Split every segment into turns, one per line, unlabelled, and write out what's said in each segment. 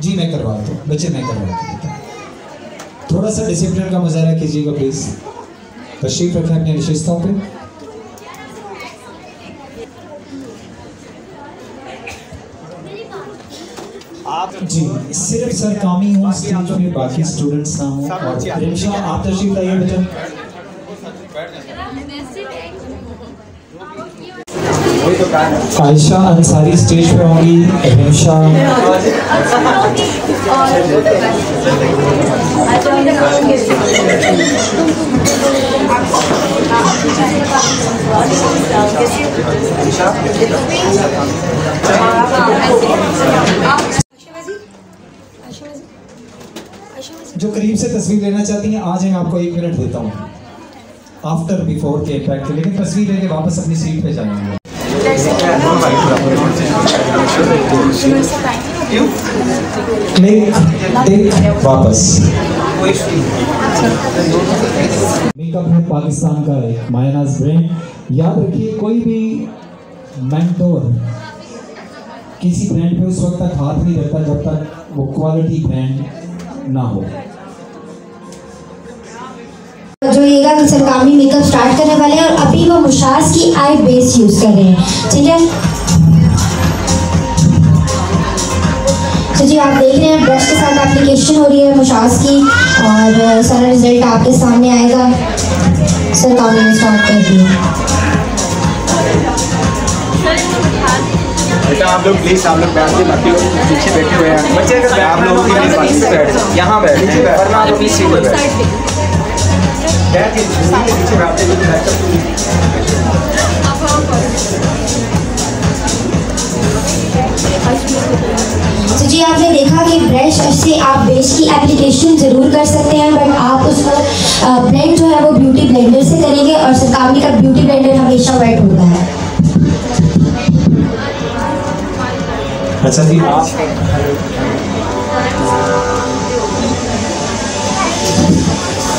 जी मैं करवाता हूँ बच्चे, मैं करवाता हूँ। थोड़ा सा डिसिप्लिन का मुजाहरा कीजिएगा प्लीज। तशरीफ रखें अपनी नशिस्तों पे।
आप
जी सिर्फ सर कामी हूँ स्टेज में, बाकी स्टूडेंट्स ना हूँ। और रिमशा आप तशरीफ लाइए बेटा। आयशा अंसारी स्टेज पे होंगी। रिमशा जो करीब से तस्वीर लेना चाहती हैं आ जाएं, आपको 1 मिनट देता हूँ आफ्टर बिफोर के इम्पैक्ट के, लेकिन तस्वीर लेके वापस अपनी सीट पे जाएंगे। वापस मेकअप है पाकिस्तान का एक मायनाज ब्रांड। याद रखिए कोई भी मेंटोर किसी ब्रांड पे उस वक्त तक हाथ नहीं रखता जब तक वो क्वालिटी ब्रांड ना हो।
जो येगा कि सरकामी मेकअप स्टार्ट करने वाले हैं और अभी वो मुशाज की आई बेस यूज कर रहे हैं, ठीक है। तो जी आप देख रहे हैं ब्रश के साथ एप्लीकेशन हो रही है मुशाज की और सारा रिजल्ट आपके सामने आएगा। सरकामी ने स्टार्ट कर दिया।
बेटा आप लोग प्लीज आप लोग बैठ के, बाकी लोग पीछे बैठे हुए हैं बच्चे, अगर आप लोगों के लिए बाकी से बैठ यहाँ बैठ वरना आप अपनी सीट पे बैठ के पीछे बैठते
तो जी आपने देखा कि ब्रश से आप बेस की एप्लीकेशन ज़रूर कर सकते हैं, बट आप उस पर ब्लेंड जो है वो ब्यूटी ब्लेंडर से करेंगे और सरकामी का ब्यूटी ब्लेंडर हमेशा वेट होता है।
अच्छा जी आप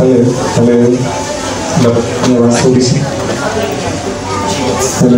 हेलो हेलो अपनी आवाज़ थोड़ी सी हेलो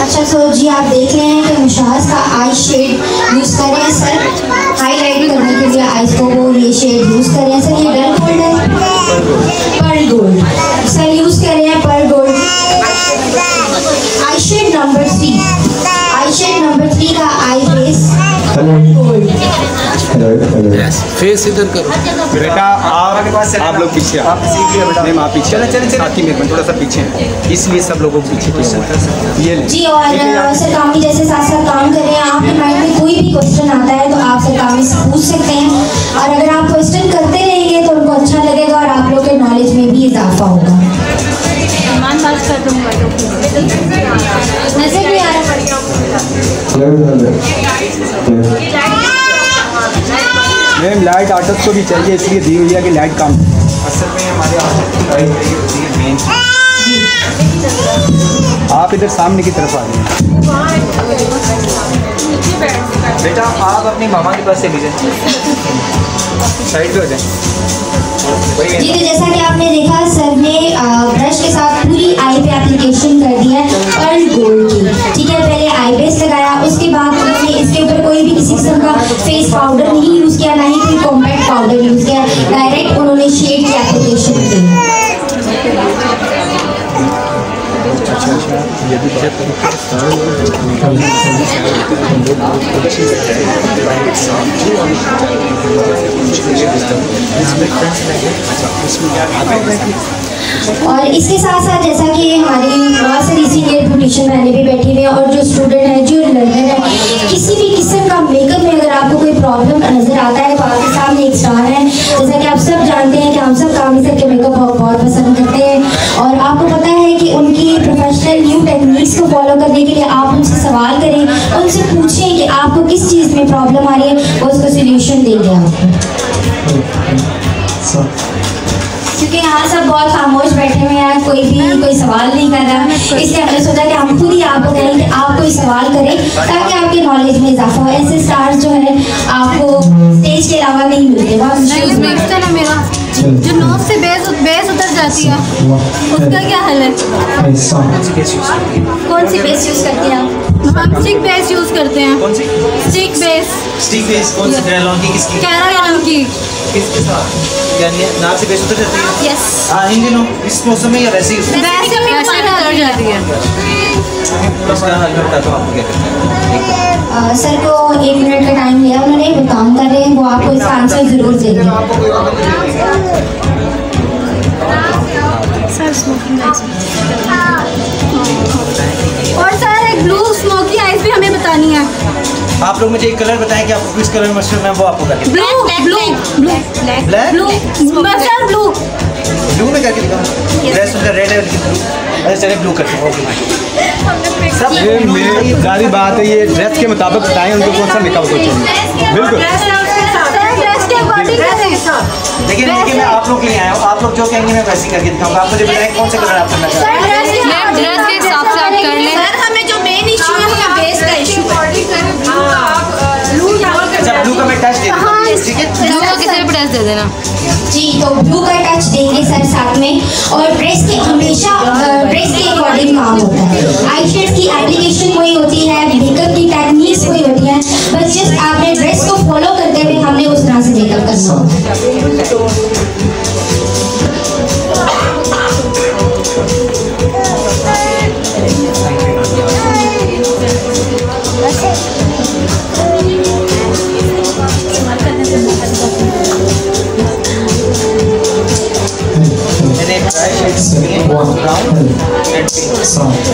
अच्छा तो जी आप देख रहे हैं कि मुशाज का आई शेड यूज़ कर रहे हैं सर, हाईलाइट करने के लिए आईज को वो ये शेड यूज़ कर रहे हैं सर। ये डल गोल्ड है, पर्ल गोल्ड सर यूज़ कर रहे हैं, पर्ल गोल्ड आई शेड नंबर 3, आई शेड नंबर 3 का आई बेस गोल्ड।
फेस इधर करो
बेटा आप लोग पीछे आप सीख लिया बेटा, मैम आप पीछे चले साथी मेरे थोड़ा सा पीछे हैं, इसलिए सब लोगों को पीछे ये
जी। और सरकामी जैसे साथ साथ काम कर रहे हैं, आपके माइंड में कोई भी क्वेश्चन आता है तो आप सरकामी से पूछ सकते हैं और अगर आप क्वेश्चन करते रहेंगे तो उनको अच्छा लगेगा और आप लोग के नॉलेज में भी इजाफा होगा। नजर भी आ रहा
मैम लाइट आर्टिस्ट को भी चाहिए, इसलिए दी हुई है कि लाइट कम। असल में हमारे आर्टिस्ट की मेन आप इधर सामने की तरफ आ जाए बेटा, आप अपनी मामा के पास से लीजिए, साइड पे हो जाए।
जी तो जैसा कि आपने देखा सर ने ब्रश के साथ पूरी आई पे एप्लीकेशन कर दी है पर्ल गोल्ड की, ठीक है। पहले आई बेस लगाया, उसके बाद उन्होंने इसके ऊपर कोई भी किसी किस्म का फेस पाउडर नहीं यूज़ किया, ना ही कोई कॉम्पैक्ट पाउडर यूज़ किया, डायरेक्ट उन्होंने शेड की एप्लीकेशन की। और इसके साथ साथ जैसा कि हमारी बहुत सारी सीनियर ब्यूटिशियन बहनें भी बैठी हुई हैं और जो स्टूडेंट हैं, जो लर्नर है, किसी भी किस्म का मेकअप में अगर आपको कोई प्रॉब्लम नज़र आता है तो आपके सामने एक स्टार है। जैसा कि आप सब जानते हैं कि हम सब कामी सर के मेकअप बहुत पसंद करते हैं और आपको पता है कि उनकी प्रोफेशनल न्यू टेक्निक्स को फॉलो करने के लिए आप उनसे सवाल करें, उनसे पूछें कि आपको किस चीज़ में प्रॉब्लम आ रही है वो उसका सोल्यूशन देंगे आपको। क्योंकि यहाँ सब बहुत खामोश बैठे हुए हैं, कोई सवाल नहीं कर रहा, इसलिए हमने सोचा कि हम खुद ही आपको कहें कि आप कोई सवाल करें ताकि आपके नॉलेज में इजाफा हो। ऐसे स्टार्स जो है आपको स्टेज के अलावा नहीं मिलते।
मेरा जो नोज से बेस उतर जाती है उसका क्या हल है?
कौन सी बेस यूज करते हैं आप?
हम स्टिक बेस यूज करते हैं।
कौन सी?
Stick base.
स्टिक बेस कौन सी? कैरोलॉन की किसकी?
कैरोलॉन की।
किसके साथ? यानी नाक से बेस उतर जाती है?
यस।
हाँ, इन दिनों इस मौसम में या वैसे ही
वैसे उतर जाती है।
इसका हल मैं बताता हूँ आपको क्या करना है।
सर को 1 मिनट का टाइम लिया उन्होंने, वो काम कर रहे हैं, वो आपको इसका आंसर जरूर देंगे।
और सर एक ब्लू स्मोकी आइस भी हमें बतानी है।
आप लोग मुझे एक कलर बताएं कि आपको किस कलर में मशहूर है, वो आपको करके
blue blue blue
black
blue mustard blue
blue में करके दिखाओ। ड्रेस उनका रेड है उनकी ब्लू। अच्छा चलिए ब्लू करते हैं। सब
ये मेरी सारी बात है, ये ड्रेस के मुताबिक बताएं उनको कौन सा मेकअप चाहिए। बिल्कुल
ड्रेस के अकॉर्डिंग करें।
लेकिन मैं आप लोग के लिए आया हूँ, आप लोग जो कहेंगे मैं वैसे करके दिखाऊंगा। आप मुझे बताएं कौन सा कलर आप करना चाहते हैं।
ड्रेस के हिसाब से आप कर लें।
सर हमें जो मेन इशू है हमें बेस का इशू है।
अच्छा ब्लू का मैं टच दे दूँगा, ठीक है?
ब्लू का किसी भी ड्रेस दे देना।
जी तो ब्लू का टच देंगे सर साथ में। और ड्रेस के हमेशा ड्रेस के अकॉर्डिंग काम होता है। आई शेड की एप्लीकेशन वही होती है, मेकअप की टेक्निक्स वही होती है, बस जस्ट आपने ड्रेस को फॉलो करते हुए हमने उस तरह से मेकअप करना होता है।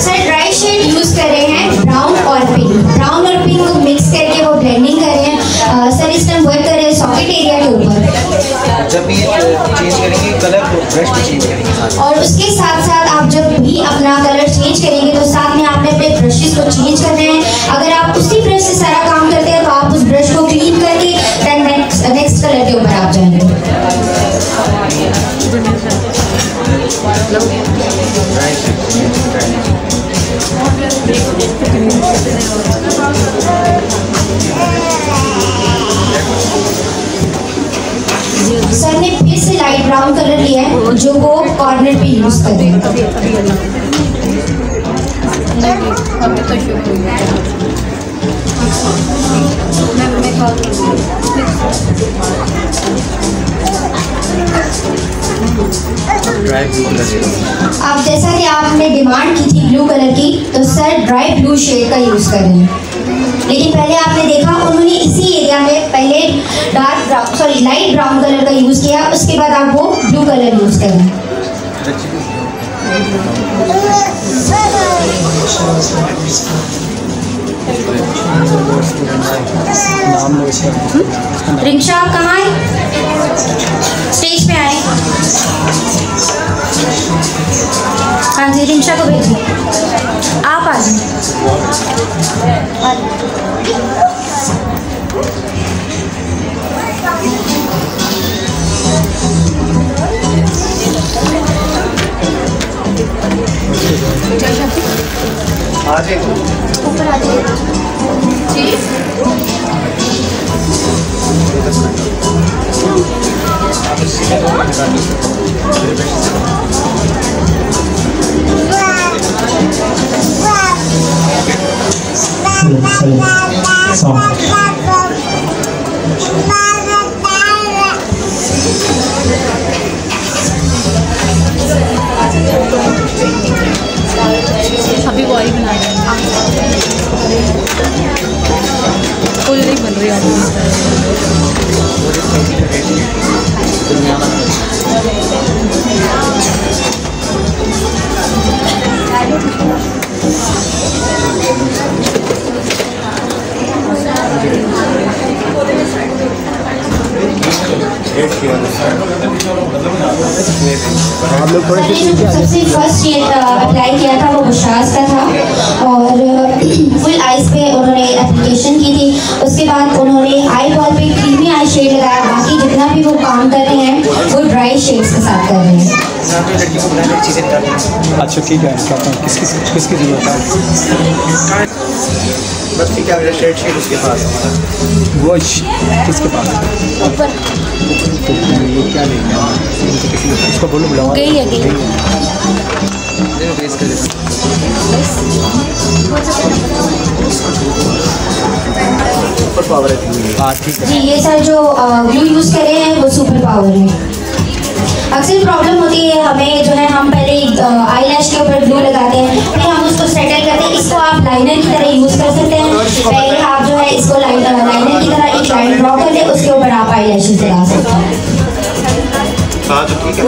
सर ड्राई शेड यूज कर रहे हैं ब्राउन और पिंक को मिक्स करके वो ब्लेंडिंग कर रहे हैं। सर इस टाइम वर्क कर रहे हैं सॉकेट एरिया के ऊपर।
जब भी चेंज करेंगे कलर तो ब्रश भी चेंज करेंगे।
और उसके साथ साथ आप जब भी अपना कलर चेंज करेंगे तो साथ में आपने अपने ब्रशेस को चेंज करना है। अगर आप उसी ब्रश से सारा काम करते हैं तो आप उस ब्रश को क्लीन करके देन नेक्स्ट कलर के ऊपर आप जाएंगे। सर ने फिर से लाइट ब्राउन कलर लिया है जो वो कॉर्नर पे यूज कर रहे हैं। अब जैसा कि आपने डिमांड की थी ब्लू कलर की तो सर ड्राई ब्लू शेड का यूज कर रहे हैं। लेकिन पहले आपने देखा उन्होंने इसी एरिया में पहले लाइट ब्राउन कलर का यूज किया, उसके बाद आप वो ब्लू कलर यूज कर रहे हैं। रिंशा आप कहाँ है? स्टेज पे आए। हाँ जी रिंशा को भेजिए, आप आ जाए।
ऊपर आ जाइए। अभी वो ही बना रहे हैं, वो जो नहीं बन रही है।
आप लोग थोड़े से
मैंने जो सबसे फर्स्ट शेड अप्लाई किया था वो मुशास का था और फुल आइज पे उन्होंने एप्लीकेशन की थी। उसके बाद उन्होंने आई बॉल पे क्रीमी आई शेड लगाया। बाकी जितना भी वो काम कर रहे हैं वो ड्राई शेड्स के साथ कर रहे हैं।
अच्छा ठीक है, किसकी जरूरत है?
बस ठीक है, मेरा शेड उसके पास
वो किसके पास? तो ये क्या लेंगे? उसको बोलो बुलाओ।
गई है गई।
सुपर पावर है।
हाँ ठीक है।
जी ये सर जो ग्लू यूज़ कर रहे हैं वो सुपर पावर है। अक्सर प्रॉब्लम होती है हमें जो है, हम पहले आई लैश के ऊपर ग्लू लगाते हैं, फिर हम उसको सेटल करते हैं। इसको आप लाइनर की तरह यूज़ कर सकते हैं। पहले आप जो है इसको लाइनर की तरह एक लाइन ड्रॉ कर ले, उसके ऊपर आप आई लैशेस लगा सकते हैं।
हाँ तो ठीक है।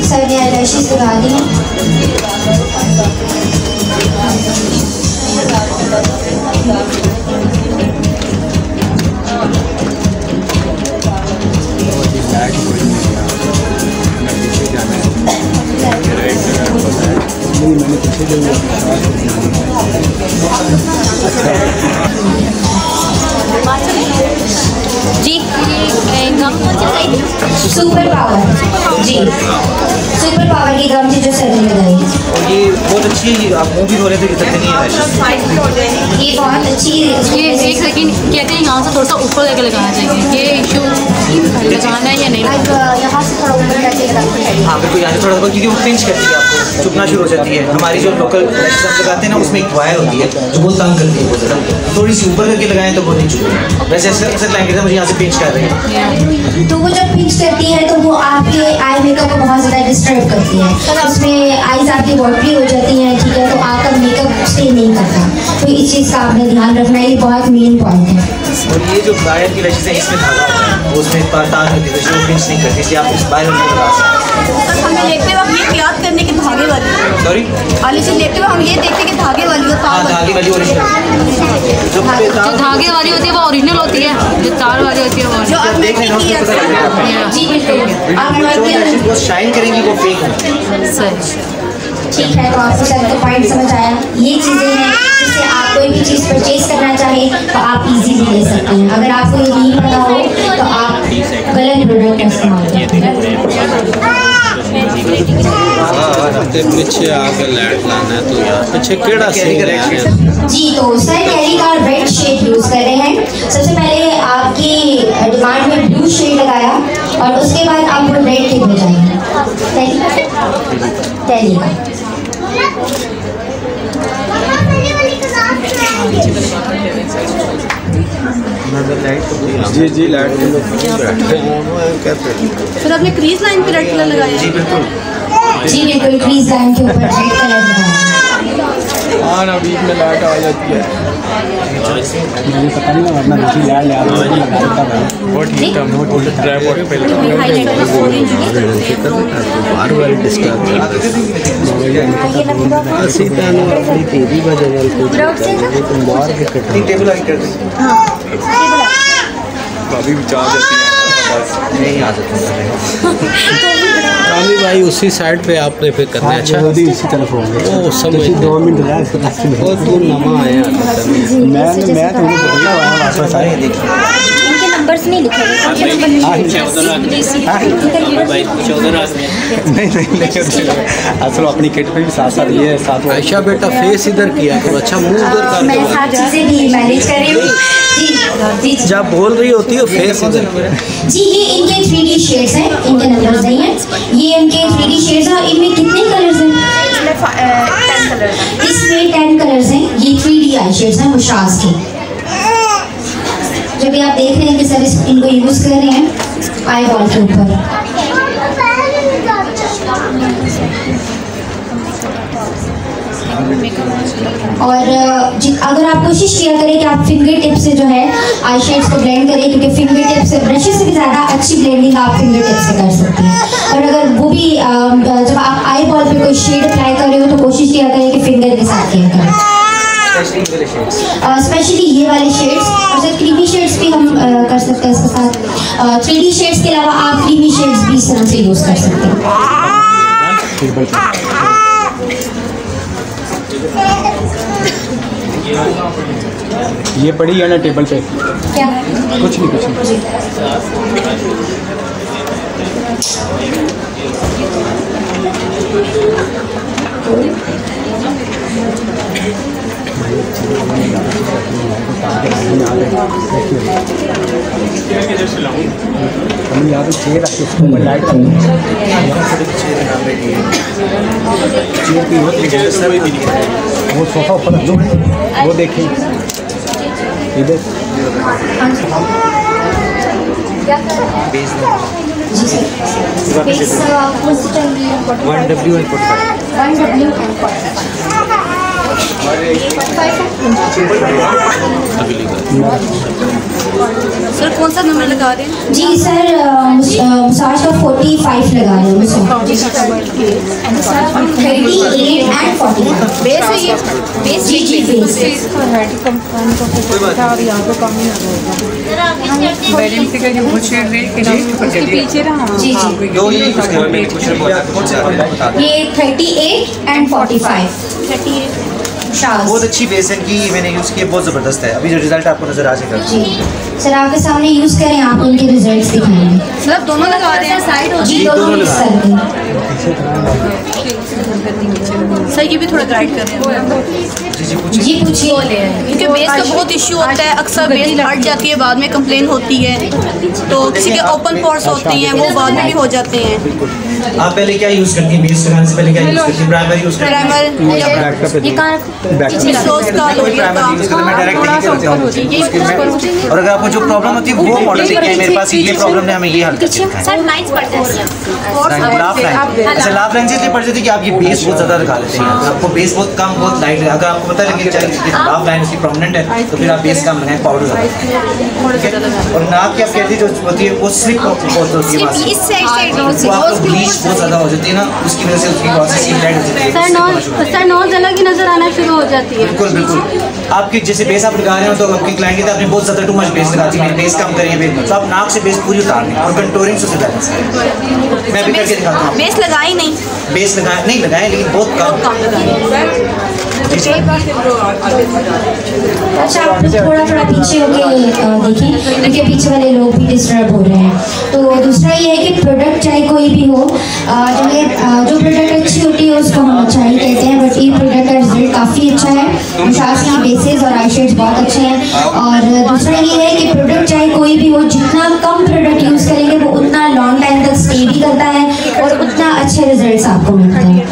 सर ने आई लैशेस लगा दी हैं।
मैंने पीछे जो
जी गम कौन सी लगाई थी?
सुपर पावर जी, सुपर पावर की गम थी जो सर ने लगाई।
और ये बहुत अच्छी, आप मूवी हो रहे थे कितने नहीं है।
ये बहुत अच्छी
ये एक सेकंड कहते हैं यहाँ से थोड़ा सा ऊपर लेकर लगाना चाहिए। ये इशू लगाना है या नहीं?
यहाँ से थोड़ा ऊपर करके लगाना चाहिए।
हाँ बिल्कुल, यहाँ से थोड़ा सा, क्योंकि वो पिंच करती है, आपको चुभना शुरू हो जाती है। हमारी जो लोकल लैशेस हम लगाते हैं ना, उसमें एक वायर होती है जो बहुत तंग करती है बहुत ज़्यादा। थोड़ी सी ऊपर करके लगाएं तो बहुत नहीं चुभेगी। वैसे अक्सर क्लाइंट कहते हैं मुझे यहाँ से पिंच कर रहे हैं।
तो वो जब पिंच करती है तो वो आपके आई मेकअप को बहुत ज़्यादा डिस्टर्ब करती है। उसमें आईज आपकी वाटरी हो जाती हैं, ठीक है, तो आपका मेकअप स्टे नहीं करता। तो इस चीज़ का आपने ध्यान रखना, ये बहुत मेन पॉइंट है।
और ये जो वायर की लैशेस है इसमें धागा होता है, वो उसमें तार होती है जो पिंच नहीं करती, इसलिए आप इस वायर में लगा सकते हैं।
हमें लेते वक्त ये याद करने की धागे वाली
सॉरी
वाली से लेते हुए हम ये देखते कि धागे वाली और
हाँ,
तार
धागे वाली ओरिजिनल जो
जो धागे वाली होती है वो ओरिजिनल होती है, जो तार वाली होती है वो
जो आप
देख रहे हैं उसमें पता लगेगा आपको।
जी बिल्कुल। आप
जो लैशेस बहुत शाइन करेंगी वो फेक है।
सही।
ठीक है, तो आपको सर का पॉइंट समझ आया। ये चीज़ें हैं जिससे आप कोई भी चीज़ परचेज करना चाहें तो आप इजीली ले सकते हैं। अगर आपको ये नहीं पता हो तो आप गलत प्रोडक्ट का इस्तेमाल करते हैं।
पीछे आके लाइट लाना है तो यार पीछे केड़ा से
जी तो सर कैरी का रेड शेड यूज़ कर रहे हैं। सबसे पहले आपकी डिमांड में ब्लू शेड लगाया और उसके बाद आप वो रेड के भेजाएंगे। टैली का
जी जी लाइट में लोग बैठे हैं
फिर आपने क्रीज लाइन पे रेड कलर लगाया।
जी बिल्कुल।
जी बिल्कुल, क्रीज लाइन के ऊपर रेड कलर लगाया।
हाँ ना, बीच में लाइट आ जाती है। मुझे पता नहीं, वरना दूसरी लाइट लगा देता है। बहुत ठीक है, बहुत ट्राइपॉड पे
बार बार डिस्टर्ब ऐसी तानो अपनी तेरी वजह से तुम बाहर के कटनी
टेबल आगे कर दें।
अभी भी चाह जाती है बस
नहीं आ सकते।
रामी भाई उसी साइड पे आपने फिर करना है। अच्छा
इसी तरफ होंगे।
ओ समझ
2 मिनट रहा
वो तू नमा आया
मैं तो बदला हुआ वापस आए।
इनके नंबर्स नहीं लिखे हुए।
नहीं असल अपनी किट पे भी साथ साथ ये साथ
आयशा बेटा फेस इधर किया करो। अच्छा मुंह उधर
मैं
कर
सारी चीज़ें भी मैनेज कर रही हूँ। जी जी
जब बोल रही होती है फेस इधर
जी, ये इनके 3D शेड्स हैं, इनके नंबर्स नहीं हैं। ये इनके 3D शेड्स हैं और इनमें कितने कलर्स हैं?
10 कलर
इसमें 10 कलर्स हैं। ये 3D आई शेड्स हैं मुशास के। जो जब भी आप देख रहे हैं कि सर इनको यूज़ कर रहे हैं आई बॉल के ऊपर। और अगर आप कोशिश किया करें कि आप फिंगर टिप से जो है आई शेड्स को ब्लेंड करें, क्योंकि फिंगर टिप से ब्रशेस से भी ज़्यादा अच्छी ब्लेंडिंग आप फिंगर टिप से कर सकते हैं। और अगर वो भी जब आप आई बॉल पे कोई शेड अप्लाई कर रहे हो तो कोशिश किया करें कि फिंगर के साथ किया करें, स्पेशली ये वाले शेड्स। और सर क्रीमी शेड्स भी हम कर सकते हैं इसके साथ। 3D शेड्स के अलावा आप क्रीमी शेड्स भी इस तरह से यूज़ कर सकते हैं।
ये पड़ी है ना टेबल पे?
क्या?
कुछ नहीं, कुछ नहीं। हम यहाँ पे चेयर रखते हैं, उसको लाइट वो सोफा ऊपर रख दो, वो देखिए इधर।
बेस कौन सी चाहिए?
1W and 45।
सर कौन सा नंबर लगा रहे हैं?
जी सर मसाज का 45 लगा रहे हैं। 38 and 40
बेस है ये?
बेस जी बेस।
पीछे रहा
जी जी
दो ये यूज़ कर मैंने कुछ बोला।
ये 38 and 45। 38
बहुत अच्छी बेस है इनकी, मैंने यूज़ की, बहुत ज़बरदस्त है। अभी जो रिजल्ट आपको नज़र आ जाएगा।
जी सर आपके सामने यूज़ करें, आप उनके रिजल्ट्स दिखाएंगे।
मतलब दोनों लगा रहे हैं साइड हो?
जी दोनों मिक्स करके।
सर ये भी थोड़ा गाइड कर रहे हैं।
जी पूछिए।
जी पूछिए।
क्योंकि बेस का बहुत इशू होता है, अक्सर बेस हट जाती है, बाद में कंप्लेन होती है, तो किसी के ओपन पोर्स होते हैं वो बाद में भी हो जाते हैं।
आप पहले क्या यूज़ करती हैं? बेस लगाने से पहले क्या यूज़ करती हैं? प्राइमर यूज़ करती हैं?
प्राइमर ये कहाँ सोस का लोरियल का
और अगर आपको जो प्रॉब्लम होती है वो मॉडल देखिए मेरे पास ये प्रॉब्लम है, हमें ये हल करके दिखाएं।
सर लाइंस पड़ जाती हैं।
लाभ लाइन इसलिए पड़ जाती है कि आप ये बेस बहुत ज़्यादा दिखा लेते हैं, आपको बेस बहुत कम बहुत लाइट है। अगर आपको पता लगे कि लाभ लाइन उसकी प्रोमिनेंट है तो फिर आप बेस कम लगाएं, पाउडर लगाएं। और नाक की आप कहती जो होती है वो स्लिप बहुत होती है, वो आपको ब्लीच बहुत ज़्यादा हो जाती है ना, उसकी वजह से उसकी प्रोसेस की लाइट हो जाती है।
सर नोज अलग ही नजर आना शुरू हो जाती है।
बिल्कुल बिल्कुल। आपकी जैसे बेस आप लगा रहे हो तो आपकी क्लाइंट कहते हैं आपने बहुत ज़्यादा टू मच बेस लगाती है, बेस कम करिए, तो आप नाक से बेस पूरी उतार लें और कंटोरिंग से बैलेंस करें। मैं भी करके दिखाता हूँ।
बेस लगाई नहीं?
बेस लगाए नहीं लगाए, लेकिन बहुत कम
लगाई।
अच्छा आप थोड़ा थोड़ा पीछे होके देखें, क्योंकि पीछे वाले लोग भी डिस्टर्ब हो रहे हैं। तो दूसरा ये है कि प्रोडक्ट चाहे कोई भी हो, जो प्रोडक्ट अच्छी होती है उसको हम अच्छा ही कहते हैं, बट ये प्रोडक्ट का रिजल्ट काफ़ी अच्छा है। मसाज की बेसेस और आई शेड्स बहुत अच्छे हैं। और दूसरा ये है कि प्रोडक्ट चाहे कोई भी हो, जितना कम प्रोडक्ट यूज़ करेंगे वो उतना लॉन्ग टाइम तक स्टे भी करता है और उतना अच्छे रिजल्ट्स आपको मिलते हैं।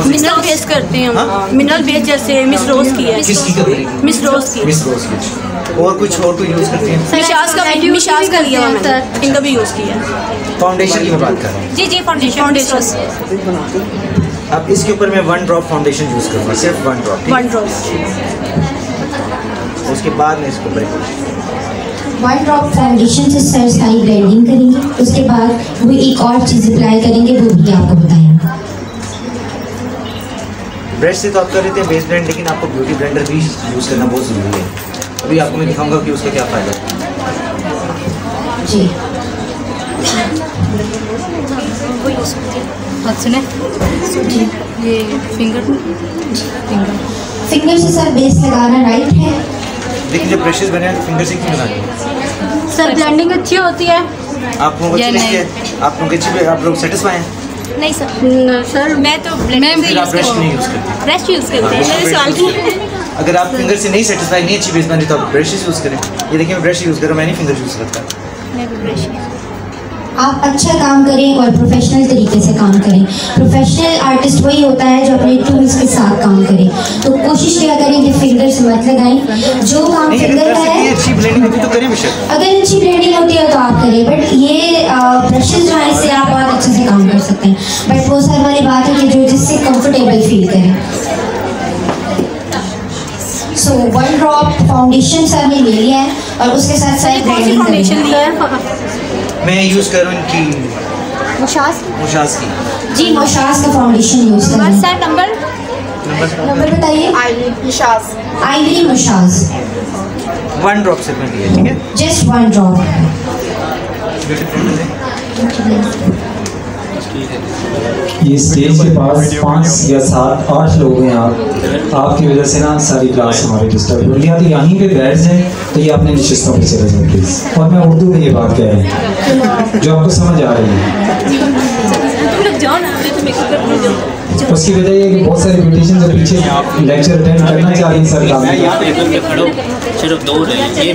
मिनरल बेस करते हैं हम। मिनरल बेस जैसे मिस रोज की है।
किसकी कर रही है?
मिस रोज की।
मिस रोज की। और कुछ और कोई यूज़ करती हैं?
मिशाज का लिया मैंने, इनका भी यूज़ किया।
फाउंडेशन की मैं बात कर रहा हूँ।
जी जी फाउंडेशन।
अब इसके ऊपर मैं 1 ड्रॉप फाउंडेशन यूज़ करूँगा, सिर्फ 1 ड्रॉप।
1 ड्रॉप।
उसके बाद मैं इसको ब्रेक
1 ड्रॉप फाउंडेशन से सर सारी ब्लेंडिंग करेंगे, उसके बाद वो एक और चीज़ अप्लाई करेंगे, वो भी आपको बताएंगे।
ब्रश से तो आप कर लेते हैं बेस ब्लेंड, लेकिन आपको ब्यूटी ब्लेंडर भी यूज़ करना बहुत ज़रूरी है। अभी आपको मैं दिखाऊंगा कि उसका क्या फ़ायदा है।
जी
सुने ये फिंगर
से सर बेस लगाना राइट है।
लेकिन जब ब्रशेस बने हैं तो फिंगर से क्यों लगानी है?
सर ब्लेंडिंग अच्छी होती है।
आप लोग अच्छी आप लोग सेटिस्फाई हैं?
नहीं सर। सर मैं तो
फिर आप ब्रश नहीं यूज़ करते?
ब्रश यूज़ करते हैं।
अगर आप फिंगर से नहीं सेटिस्फाई, नहीं अच्छी बेस बनी तो आप ब्रशेस यूज़ करें। ये देखिए मैं ब्रश यूज़ कर रहा हूँ, मैं नहीं फिंगर यूज़ करता।
आप अच्छा काम करें और प्रोफेशनल तरीके से काम करें। प्रोफेशनल आर्टिस्ट वही होता है जो अपने टूल्स के साथ काम करे। तो कोशिश किया करें कि फिंगर से मत लगाएं। जो काम फिंगर का है,
अच्छी ब्लेंडिंग होती तो करें बेशक।
अगर अच्छी ब्लेंडिंग होती है तो आप करें, बट ये ब्रशेस जो है इससे आप बहुत अच्छे से काम कर सकते हैं। बट वो सर वाली बात है कि जो जिससे कंफर्टेबल फील करें। सो 1 ड्रॉप फाउंडेशन सर ने ले लिया है और उसके साथ साथ
फाउंडेशन लिया है।
मैं यूज़ कर रहा हूँ इनकी मुशास की।
जी मुशास का फाउंडेशन यूज करें।
सर
नंबर बताइए। आइवरी मुशास
1 ड्रॉप से बनी है, ठीक है।
Just 1 drop.
ये स्टेज के पास 5 या 7 8 लोग हैं। आपकी वजह से ना सारी क्लास हमारी डिस्टर्ब हो रही है। तो यहीं पे बैठ जाएं तो ये अपने नशिस्तों पे चले जाएं प्लीज़। और मैं उर्दू में ये बात कह रही हूँ जो आपको समझ आ रही है। उसकी वजह ये कि बहुत सारे ब्यूटिशियन जो पीछे लेक्चर अटेंड करना चाह रही हैं सर काम
सिर्फ 2 रहे ये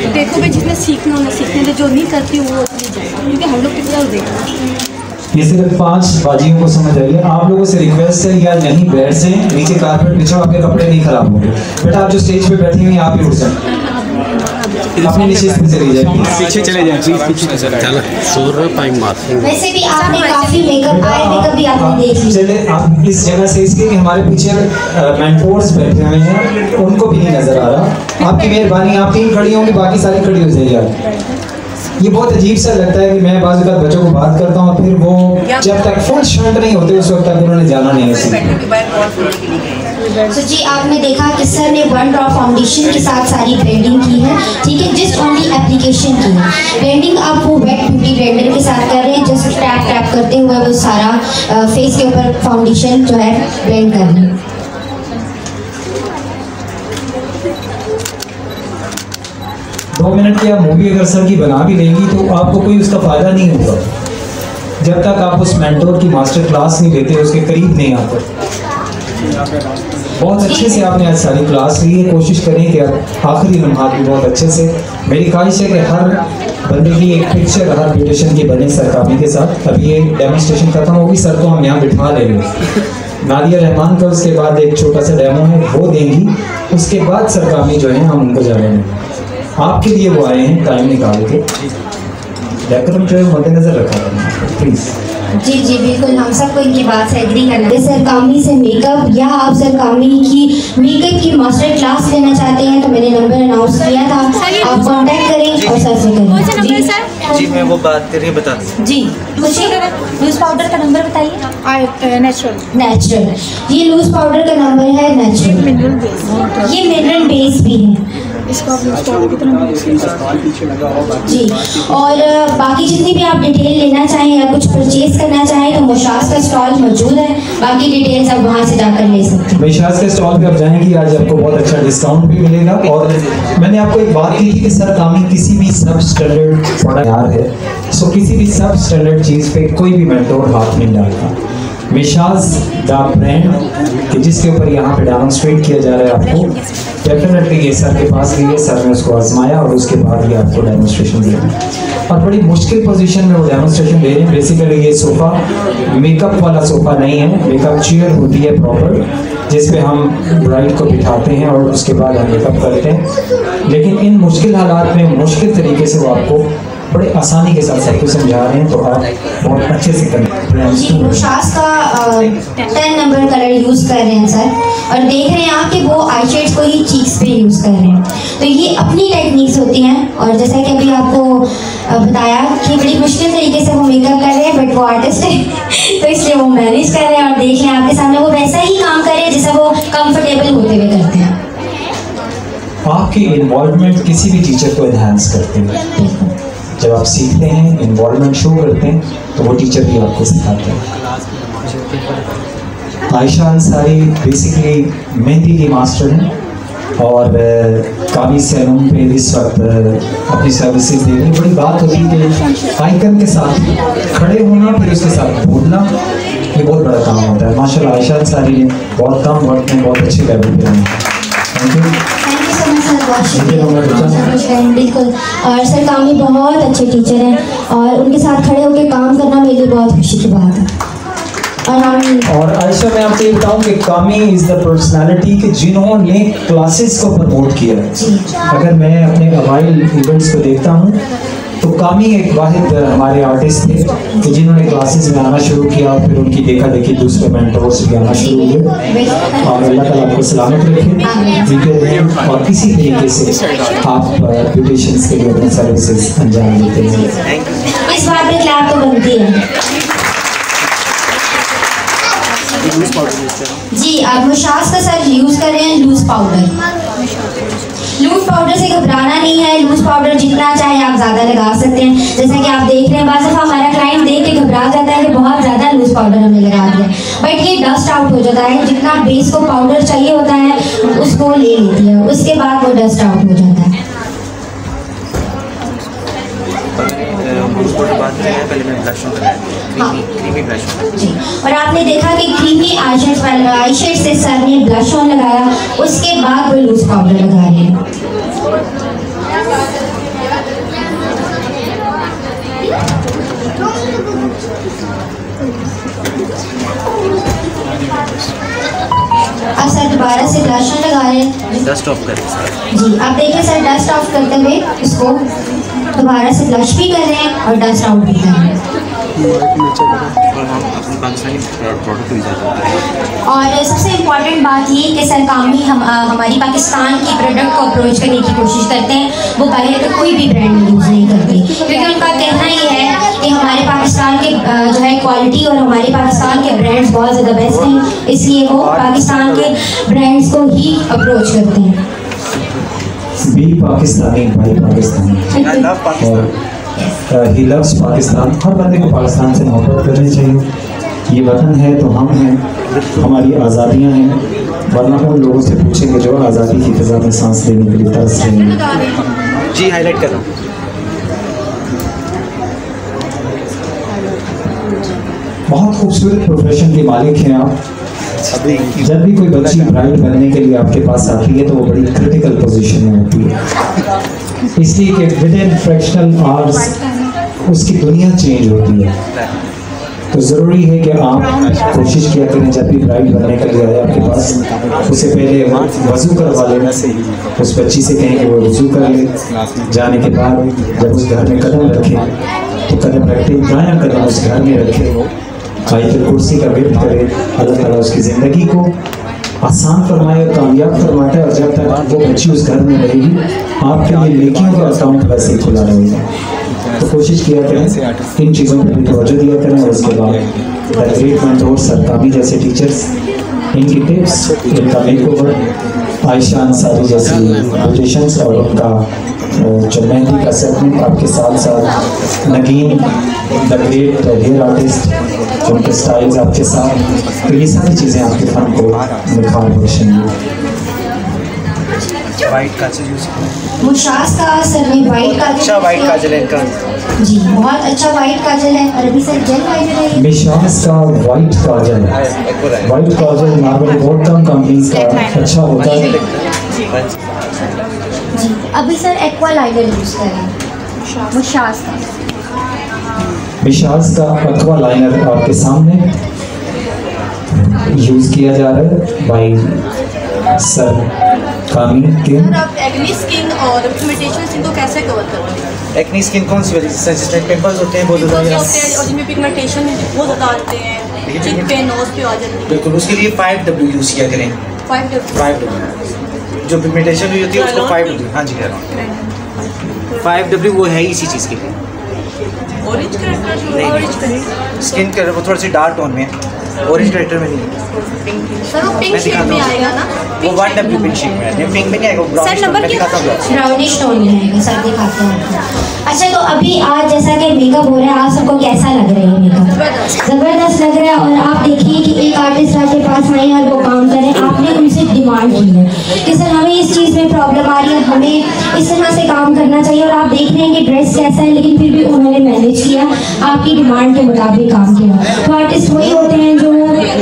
देखो भाई, जिसने सीखना होना सीखने दे, जो नहीं करती वो क्योंकि हम लोग कितना देखते।
ये सिर्फ 5 बाजियों को समझ आइए। आप लोगों से रिक्वेस्ट है या यहीं बैठ से नीचे कारपेट बिछाओ, आपके कपड़े नहीं खराब होंगे। बेटा आप जो स्टेज पे बैठी हुई आप ही उठ जाए, अपनी निश्चित में चली जाए,
पीछे चले जाए प्लीज, पीछे
चलो सूर्य पाइम मार।
वैसे भी आपने काफी मेकअप आई मेकअप भी आपने देख लिया।
चले आप इस जगह से इसलिए कि हमारे पीछे मेंटोर्स बैठे हुए हैं, उनको भी नहीं नजर आ रहा। आपकी मेहरबानी, आप 3 खड़ी होंगी, बाकी सारी खड़ी हो जाएगी। ये बहुत अजीब सा लगता है कि मैं बाज़ वक़्त बच्चों को बात करता हूँ और फिर वो जब तक फुल शर्ट नहीं होते उस वक्त तक उन्होंने जाना नहीं है।
तो जी आपने देखा कि सर ने 1 ड्रॉप फाउंडेशन के साथ सारी ब्लेंडिंग की है, ठीक है। जस्ट ओनली एप्लीकेशन की है। ब्लेंडिंग आप वो वेट ब्यूटी ब्लेंडर के साथ कर रहे हैं, जस्ट टैप टैप करते हुए वो सारा फेस के ऊपर फाउंडेशन जो है ब्लेंड कर रहे हैं।
2 मिनट की आप मूवी अगर सर की बना भी लेंगी तो आपको कोई उसका फ़ायदा नहीं होगा जब तक आप उस मेंटोर की मास्टर क्लास नहीं लेते, उसके करीब नहीं आते। बहुत अच्छे से आपने आज सारी क्लास ली है। कोशिश करें कि आप आखिरी लम्हात भी बहुत अच्छे से, मेरी ख्वाहिश है कि हर बंदे की एक पिक्चर हर ब्यूटिशियन की बने सरकामी के साथ। अभी ये डेमोन्स्ट्रेशन खत्म होगी, सर को हम यहाँ बिठा लेंगे। नादिया रहमान का उसके बाद एक छोटा सा डेमो है वो देंगी, उसके बाद सरकामी जो है हम उनको जानेंगे। आपके लिए वो आए हैं टाइम निकाल के, डेकोरम जो है मद्देनजर रखा है प्लीज़।
जी जी बिल्कुल, हम सबको इनकी बात से एग्री करना है। सरकामी से मेकअप या आप सरकामी की मेकअप की मास्टर क्लास लेना चाहते हैं तो मैंने नंबर अनाउंस किया था, आप कांटेक्ट करें और सर से करें।
जी मैं वो बात कर रही हूँ, बता दें
जी। लूज पाउडर का नंबर बताइए। नेचुरल, ये लूज पाउडर का नंबर है नेचुरल, ये मिनरल बेस भी है जी। और बाकी जितनी भी आप डिटेल लेना चाहें या कुछ परचेज करना चाहें तो मुशास का स्टॉल मौजूद है, बाकी डिटेल्स आप वहाँ से जाकर ले सकते हैं।
मुशास के स्टॉल पे आप जाएंगी, आज आपको बहुत अच्छा डिस्काउंट भी मिलेगा। और मैंने आपको एक बात की थी कि सरकामी किसी भी सब स्टैंडर्ड प्रोडक्ट तैयार है, सो किसी भी सब स्टैंडर्ड चीज़ पे कोई भी मेंटोर हाथ नहीं डालता। मिशाज द ब्रांड कि जिसके ऊपर यहाँ पे डेमोन्स्ट्रेट किया जा रहा है आपको, डेफिनेटली ये सर के पास गई है, सर ने उसको आजमाया और उसके बाद ये आपको डेमोन्स्ट्रेशन दिया और बड़ी मुश्किल पोजीशन में वो डेमोन्स्ट्रेशन दे रहे हैं। बेसिकली ये सोफ़ा मेकअप वाला सोफ़ा नहीं है, मेकअप चेयर होती है प्रॉपर जिस पे हम ब्राइड को बिठाते हैं और उसके बाद हम मेकअप करते हैं। लेकिन इन मुश्किल हालात में मुश्किल तरीके से वो आपको बड़े आसानी के साथ सब कुछ समझा रहे हैं, तो आप बहुत अच्छे से करें।
जी मुशास का 10 नंबर कलर यूज़ कर रहे हैं सर, और देख रहे हैं आप कि वो आई शेड्स को ही चीक्स पे यूज़ कर रहे हैं। तो ये अपनी टेक्निक्स होती हैं और जैसा कि अभी आपको बताया कि बड़ी मुश्किल तरीके से वो मेकअप कर रहे हैं, बट वो आर्टिस्ट है तो इसलिए वो मैनेज कर रहे हैं। और देख लें आपके सामने वो वैसा ही काम कर रहे हैं जैसा वो कंफर्टेबल होते हुए करते हैं।
आपकी इन्वॉल्वमेंट किसी भी टीचर को एनहांस करते हैं। जब आप सीखते हैं, इन्वॉल्वमेंट शो करते हैं, तो वो टीचर भी आपको सिखाते हैं। आयशा अंसारी बेसिकली मेहंदी की मास्टर हैं, और काफ़ी सैलून पे इस वक्त अपनी सर्विसेज दे रही। बड़ी बात होती है कि आइकन के साथ खड़े होना फिर उसके साथ बोलना, ये बहुत बड़ा काम होता है। माशाल्लाह आयशा अंसारी ने बहुत कम वक्त में बहुत अच्छे लेवल पे हैं। Thank you.
बिल्कुल। और सर कामी बहुत अच्छे टीचर हैं और उनके साथ खड़े होकर काम करना मेरे लिए बहुत खुशी की बात है। और
आयशा मैं आपको ये बताऊं कि कामी इज़ द पर्सनालिटी कि जिन्होंने क्लासेस को प्रमोट किया है। अगर मैं अपने अवाइल इवेंट्स को देखता हूं तो कामी एक वाहिद हमारे आर्टिस्ट थे कि जिन्होंने क्लासेस में आना शुरू किया और फिर उनकी देखा देखी दूसरे मेंटर्स भी आना शुरू हुए। और अल्लाह ताला आपको सलामत रखे और इसी तरीके से आप ब्यूटिशियंस के लिए अपनी सर्विसेज अंजाम देते हैं।
इस बात में क्लैप तो बनती है। जी आप मुशास का सर यूज़ कर रहे हैं लूज पाउडर। लूज पाउडर से घबराना नहीं है। लूज पाउडर जितना चाहे आप ज़्यादा लगा सकते हैं। जैसा कि आप देख रहे हैं, बाज़ दफ़ा हमारा क्लाइंट देख के घबरा जाता है कि बहुत ज़्यादा लूज पाउडर हमने लगा दिया, बट ये डस्ट आउट हो जाता है। जितना बेस को पाउडर चाहिए होता है उसको ले लेती है, उसके बाद वो डस्ट आउट हो जाता है।
पहले मैं ब्लश लगाया, क्रीमी ब्लश।
जी, और आपने देखा कि क्रीमी आई शेड से सर ने ब्लश ऑन लगाया, उसके बाद वो लूज पाउडर लगा रहे हैं। अब सर दोबारा से ब्लश ऑन लगा रहे हैं।
डस्ट ऑफ कर
जी, आप देखिए सर डस्ट ऑफ करते हुए इसको दोबारा से ब्लश भी कर रहे हैं और डस्ट आउट भी कर रहे हैं। और सबसे इम्पॉर्टेंट बात ये कि सर कामी हमारी पाकिस्तान की प्रोडक्ट को अप्रोच करने की कोशिश करते हैं। वो बाहर का कोई भी ब्रांड यूज़ नहीं करते, क्योंकि उनका कहना ये है कि हमारे पाकिस्तान के जो है क्वालिटी और हमारे पाकिस्तान के ब्रांड्स बहुत ज़्यादा बेस्ट हैं, इसलिए वो पाकिस्तान के ब्रांड्स को ही अप्रोच करते हैं।
बी पाकिस्तानी भाई पाकिस्तानी और ही लव्स पाकिस्तान। हर बंदे को पाकिस्तान से मोहब्बत करनी चाहिए। ये वतन है तो हम हैं, हमारी आज़ादियाँ हैं, वरना उन लोगों से पूछेंगे जो आज़ादी की फिजा में सांस लेने के लिए तरस रहे हैं।
जी हाईलाइट कर रहा हूँ।
बहुत खूबसूरत प्रोफेशन के मालिक हैं आप। जब भी कोई बच्ची ब्राइड बनने के लिए आपके पास आती है तो वो बड़ी क्रिटिकल पोजीशन में होती है, इसलिए कि विद इन फ्रैक्शनल आवर्स उसकी दुनिया चेंज होती है। तो ज़रूरी है कि आप कोशिश किया करें जब भी ब्राइड बनने के लिए आए आपके पास, उससे पहले वज़ू करवा लेना। उस बच्ची से कहें कि वो वज़ू कर ले। जाने के बाद जब उस घर में कदम रखें तो कदम रखते दायां कदम उस घर में रखें, आयतुल कुर्सी का विर्द करे। अल्लाह ताला उसकी ज़िंदगी को आसान फरमाए, कामयाब फरमाता है। और जब तक वो बच्ची उस घर में रहेगी आपके लिए नेकियों का अकाउंट वैसे ही खुला रहेगा। तो कोशिश किया करें, इन चीज़ों पर भी तवज्जो दिया करें। और उसके बाद ग्रेट मेंटोर सर कामी जैसे टीचर्स, इनकी टिप्स, इनका मेकओवर, आयशा अंसारी जैसी ब्यूटिशियंस और उनका जो मेहंदी का सेगमेंट, आपके साथ साथ नगीन द ग्रेट हेयर आर्टिस्ट, उनके स्टाइल्स आपके साथ, तो ये सारी चीज़ें आपके फन को निखार बख्शेंगी।
वाइट काजल यूज़
मुशास का सर ने वाइट काजल,
अच्छा वाइट काजल है इनका।
जी बहुत अच्छा वाइट काजल है। और अभी सर जेल काजल है।
मिशास का वाइट काजल, वाइट काजल नॉर्मली बहुत कम कंपनीज का अच्छा होता है।
जी अभी सर एक्वा लाइनर यूज़ कर रहे हैं मुशास का।
मिशास का एक्वा लाइनर आपके सामने यूज़ किया जा रहा है बाई सर कामी के।
आप एक्ने स्किन और पिगमेंटेशन स्किन को कैसे कवर करते हैं?
एक्ने स्किन कौन सी वजह से? जिसमें पिंपल्स होते हैं बहुत ज़्यादा
होते हैं और जिनमें पिगमेंटेशन बहुत ज़्यादा आते हैं, चिक पे नोज पे आ जाते हैं।
बिल्कुल, उसके लिए 5W यूज़ किया करें। 5W जो पिगमेंटेशन हुई होती है उसको 5W। हाँ जी कह रहा हूँ 5W वो है इसी चीज़ के लिए।
ऑरेंज कलर
स्किन कलर वो थोड़ा सी डार्क टोन में, ऑरेंज कलर में नहीं।
सर वो पिंक शेड में आएगा ना?
वो 1W पिंक शेड में है, पिंक में नहीं आएगा, वो ब्राउनिश टोन में दिखाता हूँ।
ब्राउनिश टोन में आएगा सर, दिखाते हैं। अच्छा तो अभी आज जैसा कि मेकअप हो रहा है, आप सबको कैसा लग रहा है मेकअप? ज़बरदस्त लग रहा है। और आप देखिए कि एक आर्टिस्ट आपके पास आए और वो काम करें, आपने उनसे डिमांड की है कि सर हमें इस चीज़ प्रॉब्लम आ रही है, हमें इस तरह से काम करना चाहिए। और आप देख रहे हैं कि ड्रेस कैसा है, लेकिन फिर भी उन्होंने मैनेज किया, आपकी डिमांड के मुताबिक काम किया। तो आर्टिस्ट वही होते हैं जो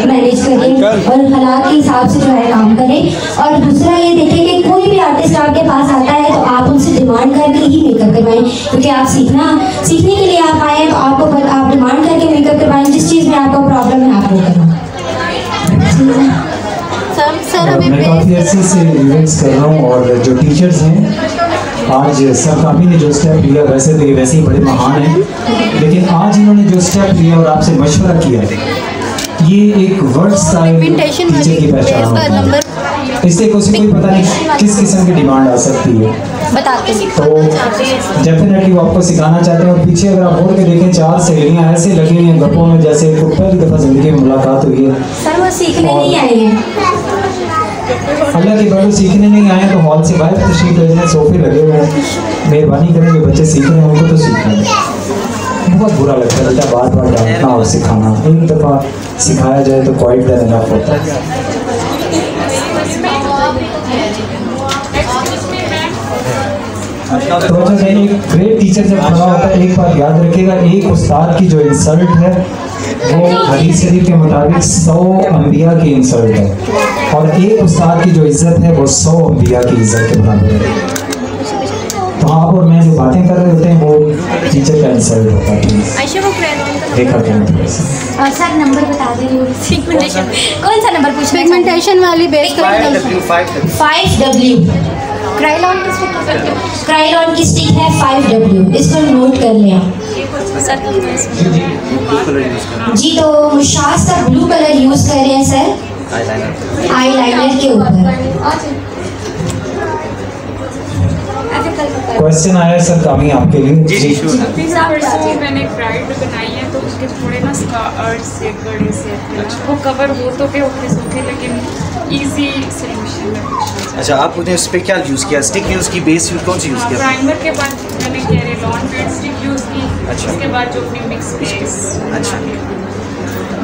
मैनेज करें और हालात के हिसाब से जो है काम करें। और दूसरा ये देखें कि कोई भी आर्टिस्ट आपके पास आता है तो आप उनसे डिमांड करके ही मेकअप करवाएं, क्योंकि आप सीखने के लिए आप आए हैं, तो आप डिमांड करके मेकअप करवाएं। जिस चीज़ में आपको प्रॉब्लम है आप वो करवाएं।
मैं काफ़ी अर्से से इवेंट्स कर रहा हूँ और जो टीचर्स हैं आज सर काफ़ी ने जो स्टेप लिया, वैसे तो ये वैसे ही बड़े महान हैं, लेकिन आज इन्होंने जो स्टेप लिया और आपसे मशवरा किया, ये एक वर्ड स्टाइल टीचर की पहचान होता है। इससे कोई पता नहीं किस किस्म की डिमांड आ सकती है, तो डेफिनेटली वो आपको सिखाना चाहते हैं। और पीछे अगर आप बोल के देखें, 4 सहेलियाँ ऐसे लगी हुई हैं गप्पों में जैसे पहली दफ़ा ज़िंदगी में मुलाकात हुई है।
सर वो सीखने नहीं आए हैं,
अल्लाह के बड़े सीखने नहीं आए तो हॉल से बाहर तशरीफ ले जाए, सोफे लगे हुए हैं, मेहरबानी करें जो बच्चे सीख रहे हैं उनको तो सीखना है। बहुत बुरा लगता है बेटा बार बार डांटना और सिखाना, एक दफ़ा सिखाया जाए तो क्वाइट देन इनफ होता है। तो अच्छा एक ग्रेट टीचर जब खड़ा होता है, एक बात याद रखिएगा, एक उस्ताद की जो इंसल्ट है वो हदीस शरीफ के मुताबिक 100 अंबिया की इंसल्ट है, और एक उस्ताद की जो इज्जत है वो 100 अंबिया की इज्जत के बराबर है। तो आप और मैं जो बातें कर रहे होते हैं वो टीचर का इंसल्ट होता है। देखा क्या
सर नंबर बता दीजिए, कौन सा नंबर पूछना है?
पिगमेंटेशन वाली बेस
5W क्राइलॉन की स्टिक है 5W, इसको नोट कर लें आप जी। तो मुशाज का ब्लू कलर यूज कर रहे हैं सर आईलाइनर के ऊपर।
क्वेश्चन आया सर कामी आपके लिए। जी
मैंने ब्राइड बनाई है तो उसके थोड़े ना स्कार्ट्स से बड़े से वो कवर हो तो के ओके सूखे, लेकिन इजी सॉल्यूशन है।
अच्छा, आप उन्हें उस पर क्या यूज़ किया? स्टिक यूज़ की, बेस कौन सी यूज़ किया?
प्राइमर के बाद मैंने कैरेलॉन पेड स्टिक यूज़ की।
अच्छा।
उसके बाद जो अपनी मिक्स बेस।
अच्छा,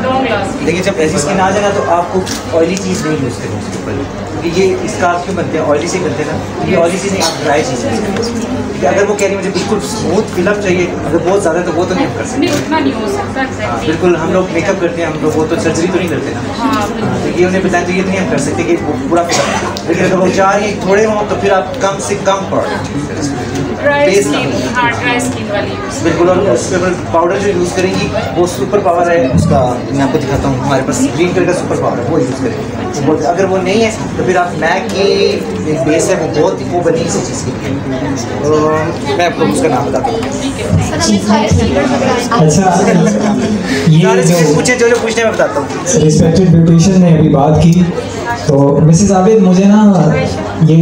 लॉन्ग लास्टिंग।
लेकिन जब ऐसी स्किन आ जाए ना तो आपको ऑयली चीज़ नहीं यूज़ करनी उसके ऊपर, क्योंकि ये स्कार्फ क्यों बनते हैं? ऑयली से बनते हैं ना, ये ऑयली से नहीं, आप ड्राई चीज़ यूज़ करें। अगर वो कह रही मुझे बिल्कुल स्मूथ फिलअप चाहिए, अगर बहुत ज़्यादा तो वो तो नहीं हम कर सकते।
नहीं, उतना नहीं हो सकता exactly।
बिल्कुल, हम लोग मेकअप करते हैं, हम लोग वो तो सर्जरी तो नहीं करते ना।
हाँ,
तो ये उन्हें बताया तो ये नहीं हम कर सकते कि वो पूरा फिलअप, लेकिन अगर वो 4 ही थोड़े हों तो फिर आप कम से कम
ड्राई स्किन, हाँ ड्राई स्किन वाली यूज़।
बिल्कुल। और उस पर पाउडर जो यूज़ करेंगी वो सुपर पावर है उसका, मैं आपको दिखाता हूँ, हमारे पास ग्रीन कलर का सुपर पावर है, वो यूज़ करेंगे। अगर वो नहीं है तो फिर आप मैक की एक बेस है वो बहुत वो बनी इसी चीज़ की, तो मैं आपको उसका नाम बताता हूँ।
अच्छा, ये जो
पूछे जो पूछने में बताता हूँ।
रिस्पेक्टेड ब्यूटिशियन ने अभी बात की, तो मिसेस आबिद मुझे ना ये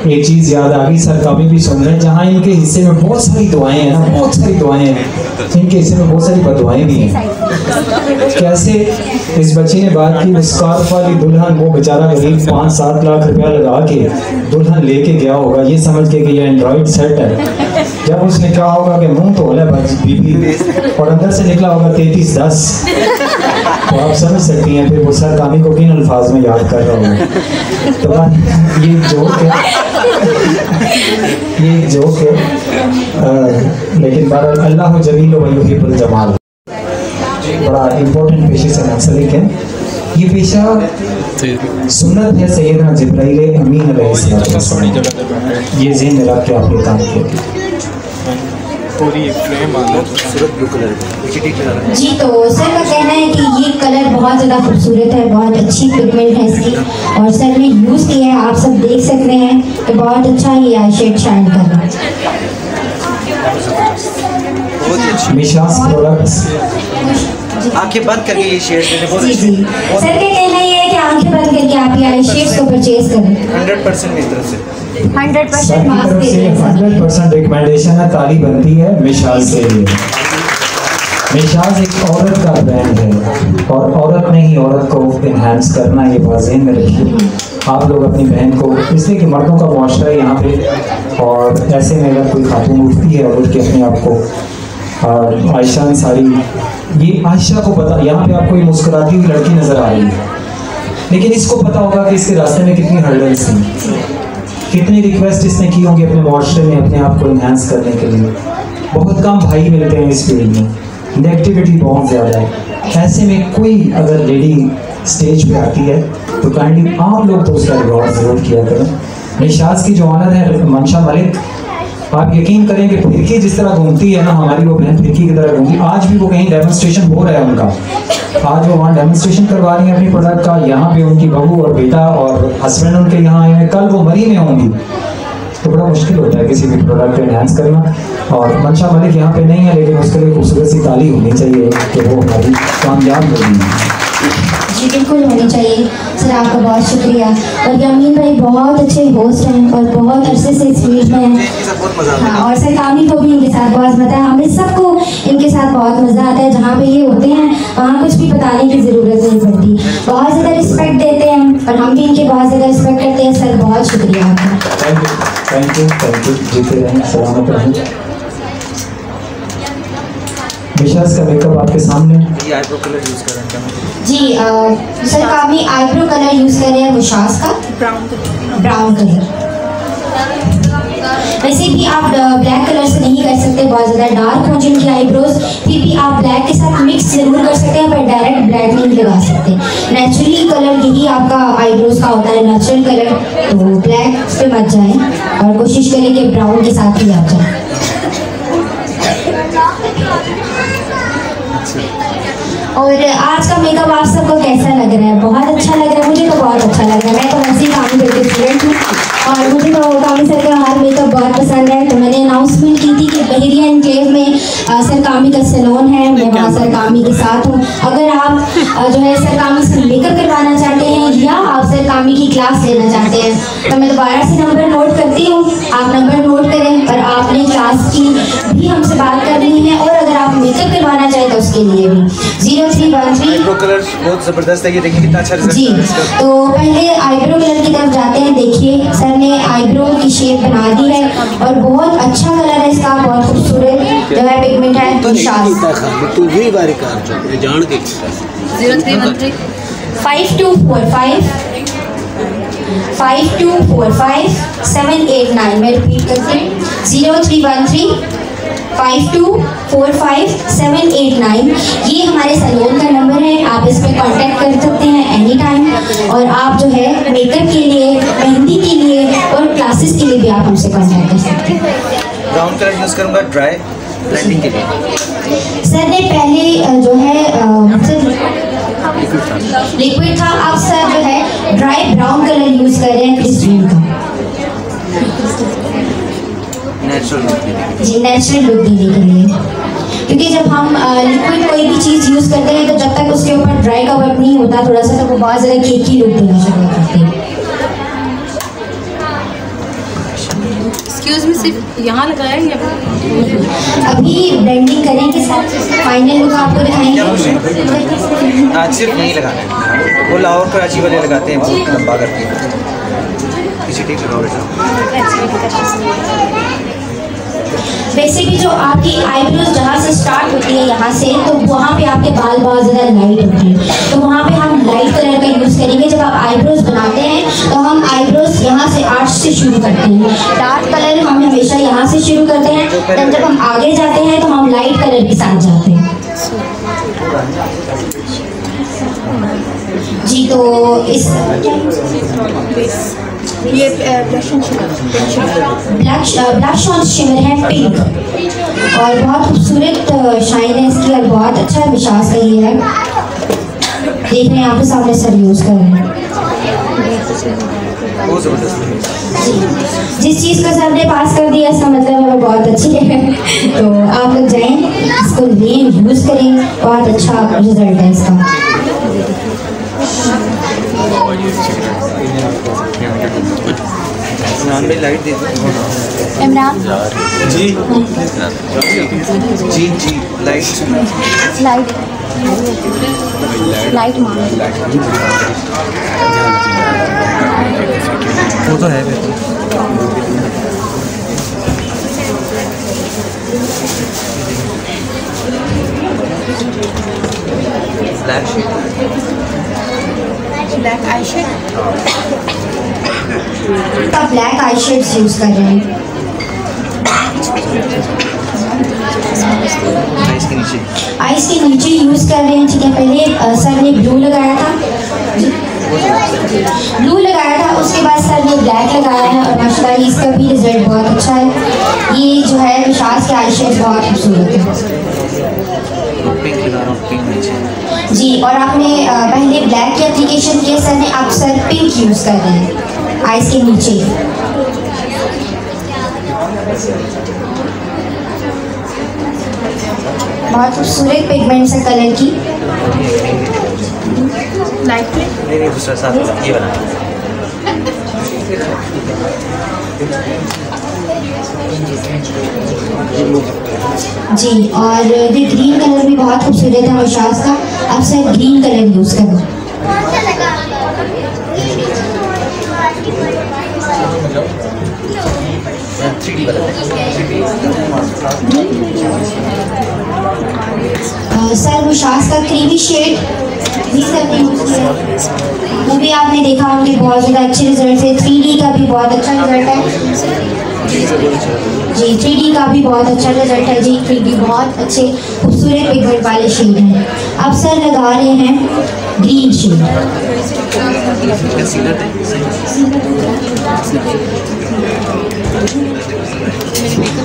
एक चीज़ याद आ गई, सर कभी भी सुन रहे हैं, जहाँ इनके हिस्से में बहुत सारी दुआएं हैं ना, बहुत सारी दुआएं हैं, इनके हिस्से में बहुत सारी बदुआएं भी हैं। कैसे इस बच्ची ने बात की, स्कार्फ वाली दुल्हन, वो बेचारा गरीब 5-7 लाख रुपया लगा के दुल्हन लेके गया होगा ये समझ के कि ये एंड्रॉइड सेट है। जब उसने कहा होगा कि मुंह तो होला बीबी, और अंदर से निकला होगा 3310, तो आप समझ सकती हैं फिर वो सर कामी को किन अल्फाज में याद कर रहा होगा। तो ये जोक है, ये जोक है, लेकिन बहरहाल अल्लाह जमील व युहिब्बुल जमाल बड़ा इम्पोर्टेंट पेशे से मुंसलिक है। ये पेशा सुन्नत है सैयदना जिब्राइल अमीन अलैहिस्सलाम, ये ज़हन में रख के आप ये काम किया।
पूरी एक फ्रेम आ गया
खूबसूरत ब्लू कलर
जी। तो सर का कहना है कि ये कलर बहुत ज़्यादा खूबसूरत है, बहुत अच्छी पिगमेंट है इसकी, और सर ने यूज़ किया है, आप सब देख सकते हैं कि बहुत अच्छा ये आई शेड शाइन कर रहा है।
मिशास प्रोडक्ट्स
आंखें बंद करके ये शेड बहुत
जी जी। सर का कहना ये है कि आंखें बंद करके आप ये आई शेड्स को परचेज करें।
100% मेरी तरफ से
100% मार्क्स दे रहे हैं सर।
100% रिकमेंडेशन है, ताली बनती है मिशास के लिए। मिशास एक औरत का ब्रांड है, और औरत ने ही औरत को इन्हांस करना, ये बात ज़हन में रखिए। आप लोग अपनी बहन को, इसलिए कि मर्दों का मुआशरा है यहाँ पे, और ऐसे में अगर कोई खातून उठती है और उठ के अपने आप को आयशा अंसारी, ये आयशा को पता, यहाँ पे आपको ये मुस्कुराती हुई लड़की नज़र आ रही है, लेकिन इसको पता होगा कि इसके रास्ते में कितनी हर्डल्स थी। कितनी रिक्वेस्ट इसने की होंगी अपने माशरे में अपने आप को इन्हांस करने के लिए। बहुत कम भाई मिलते हैं इस फील्ड में, नेगेटिविटी बहुत ज़्यादा है। ऐसे में कोई अगर लेडी स्टेज पे आती है तो काइंडली आप लोग तो उसका रिवॉर्ड ज़रूर किया करें। निशाज की जो ऑनर है मंशा मलिक, आप यकीन करें कि फिरकी जिस तरह घूमती है ना, हमारी वो बहन फिरकी की तरह घूमती। आज भी वो कहीं डेमोन्स्ट्रेशन हो रहा है उनका, आज वो वहाँ डेमोन्स्ट्रेशन करवा रही है अपनी प्रोडक्ट का। यहाँ पे उनकी बहू और बेटा और हस्बैंड उनके यहाँ आए हैं, कल वो मरी में होंगी, तो बड़ा मुश्किल होता है किसी भी प्रोडक्ट को एनहांस करना। और मंशा मलिक यहाँ पे नहीं है, लेकिन उसके लिए खूबसूरत सी ताली होनी चाहिए कि वो हमारी कामयाब होगी।
जी बिल्कुल होनी चाहिए सर, आपका बहुत शुक्रिया। और यामीन भाई बहुत अच्छे होस्ट हैं और बहुत अरसे से इस फील्ड में हैं। हाँ, और सर कामी को भी इनके साथ बहुत मज़ा है, हमें सबको इनके साथ बहुत मज़ा आता है। जहाँ पे ये होते हैं वहाँ कुछ भी बताने की ज़रूरत नहीं पड़ती, बहुत ज़्यादा रिस्पेक्ट देते हैं और हम भी इनके बहुत ज़्यादा रिस्पेक्ट करते हैं। सर बहुत शुक्रिया आपका।
थैंक यू, जीते रहें, सलामत रहें। निशाज का मेकअप आपके सामने।
ये आईब्रो कलर यूज़ कर रहे हैं
जी सर कामी आईब्रो कलर यूज़ कर रहे हैं मुशाज का ब्राउन कलर। वैसे भी आप ब्लैक कलर से नहीं कर सकते, बहुत ज़्यादा डार्क हो जिनकी आईब्रोज, फिर भी आप ब्लैक के साथ मिक्स ज़रूर कर सकते हैं, पर डायरेक्ट ब्लैक नहीं लगा सकते। नेचुरली कलर यही आपका आईब्रोज का होता है, नेचुरल कलर, तो ब्लैक पे मत जाएं और कोशिश करें कि ब्राउन के साथ ही आप जाएं। और आज का मेकअप आप सबको कैसा लग रहा है? बहुत अच्छा लग रहा है, मुझे तो बहुत अच्छा लग रहा है। मैं तो हंसी कामी करके स्टूडेंट हूँ और मुझे तो कामी सर का हर मेकअप बहुत पसंद है। तो मैंने अनाउंसमेंट की थी कि बहरिया एनक्लेव में सर कामी का सैलून है, मैं वहाँ सर कामी के साथ हूँ। अगर आप जो है सर कामी से मेकअप करवाना चाहते हैं या आप सर कामी की क्लास लेना चाहते हैं तो मैं दोबारा से नंबर नोट करती हूँ, आप नंबर नोट करें। और आपने क्लास की भी हमसे बात करनी है और अगर आप मेकअप करवाना चाहें तो उसके लिए भी 0313।
आईब्रो कलर बहुत ज़बरदस्त है, ये देखिए कितना अच्छा रिजल्ट
जी। तो पहले आईब्रो कलर की तरफ जाते हैं। देखिए सर ने आईब्रो की शेप बना दी है और बहुत अच्छा कलर है इसका, बहुत खूबसूरत जो है पिगमेंट है।
तू भी बारी कार जो जान के
0313 5245 5245 789। मैं रिपीट करती हूँ 0313 5245 789। ये हमारे सैलून का नंबर है, आप इस पर कांटेक्ट कर सकते हैं एनी टाइम। और आप जो है मेकअप के लिए, मेहंदी के लिए और क्लासेस के लिए भी आप हमसे कांटेक्ट कर सकते हैं।
ब्राउन कलर यूज़ करूँगा ड्राई ब्लेंडिंग के लिए।
सर ने पहले जो है लिक्विड था, अब सर जो है ड्राई ब्राउन कलर यूज़ कर रहे हैं क्रिस्टल का। जी नेचुरल लुक देने के लिए, क्योंकि जब हम लिक्विड कोई भी चीज़ यूज़ करते हैं तो जब तक उसके ऊपर ड्राई का वर्क नहीं होता थोड़ा सा, तो वो बहुत ज़्यादा केकी लुक देना शुरू करती है।
एक्सक्यूज मी, सिर्फ यहाँ लगाया है या
अभी ब्लेंडिंग करेंगे सर, फाइनल लुक आपको दिखाएंगे।
आज सिर्फ नहीं लगाना है, वो लाहौर कराची वाले लगाते हैं बहुत लंबा करके। किसी टेप लगाओ
वैसे भी जो आपकी आईब्रोज जहाँ से स्टार्ट होती है यहाँ से, तो वहाँ पे आपके बाल बहुत ज़्यादा लाइट होते हैं, तो वहाँ पे हम लाइट कलर का यूज़ करेंगे। जब आप आईब्रोज बनाते हैं तो हम आईब्रोज यहाँ से आर्च से शुरू करते हैं, डार्क कलर हम हमेशा यहाँ से शुरू करते हैं, देन जब हम आगे जाते हैं तो हम लाइट कलर के साथ जाते हैं। जी तो इस
ये
ब्लश ऑन शिमर है पिंक और बहुत खूबसूरत शाइन है इसकी और बहुत अच्छा विश्वास का ये है। देख रहे हैं आपके सामने सर यूज़ कर रहे हैं। जिस चीज़ को सर ने पास कर दिया इसका मतलब है वो बहुत अच्छी है। तो आप लोग जाएं, इसको लें, यूज़ करें, बहुत अच्छा रिजल्ट है इसका।
लाइट दे
इमरान
जी जी जी लाइट
लाइट लाइट
वो तो है। ब्लैक आई शेड
आप ब्लैक आई शेड्स यूज़ कर रहे हैं। आइस के नीचे यूज़ कर रहे हैं, ठीक है। पहले सर ने ब्लू लगाया था, उसके बाद सर ने ब्लैक लगाया है और माशाल्लाह इसका भी रिजल्ट बहुत अच्छा है। ये जो है मिशाज के आई शेड्स बहुत खूबसूरत है जी। और आपने पहले ब्लैक की एप्लीकेशन किया सर ने, अब सर पिंक यूज़ कर रहे हैं आइस के नीचे। बहुत खूबसूरत पिगमेंट्स है कलर की।
लाइट में
दूसरा साथ ये बना
जी। और ये ग्रीन कलर भी बहुत खूबसूरत है मिशाज का। अब सर ग्रीन कलर यूज़ करो। सर मिशाज का क्रीमी शेड भी सर ने यूज़ किया, वो भी आपने देखा उनके बहुत ज़्यादा अच्छे रिजल्ट है। 3D का भी बहुत अच्छा रिजल्ट है जी, 3D का भी बहुत अच्छा रिजल्ट है जी। 3D बहुत अच्छे खूबसूरत पिगमेंट वाले शेड हैं। अब सर लगा रहे हैं ग्रीन शेड।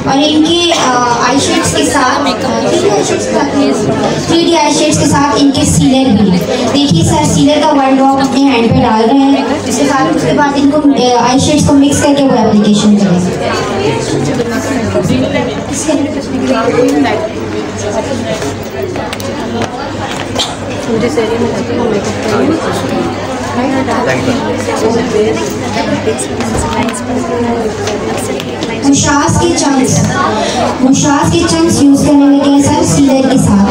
और इनके आई शेड्स के साथ 3D आई शेड्स के साथ इनके सीलर भी देखिए सर। सीलर का 1 ड्रॉप अपने हैंड पे डाल रहे हैं, इसके साथ उसके बाद इनको आई शेड्स को मिक्स करके वो एप्लीकेशन करें। मुशास के चंक्स यूज करने लगे हैं सर सीलर के साथ।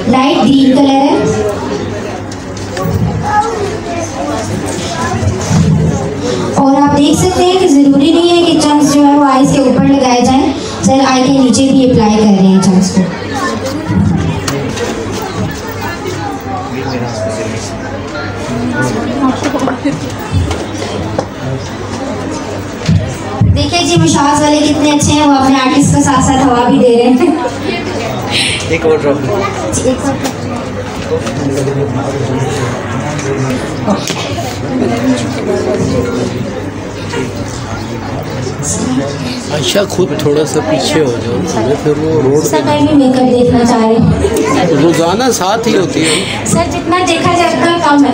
लाइट ग्रीन कलर है। और आप देख सकते हैं कि ज़रूरी नहीं है कि चंक्स जो है वो आइज के ऊपर लगाए जाएं, सर आई के नीचे भी अप्लाई कर रहे हैं चंक्स को। देखिए जी मिशाज वाले कितने अच्छे हैं, वो अपने आर्टिस्ट को साथ साथ हवा भी दे रहे हैं।
एक और ड्रॉप
अच्छा खुद थोड़ा सा पीछे हो जाओ, फिर वो रोड
में मेकअप देखना चाह रहे हैं।
रोजाना साथ ही होती है
सर, जितना देखा जाए उतना कम है।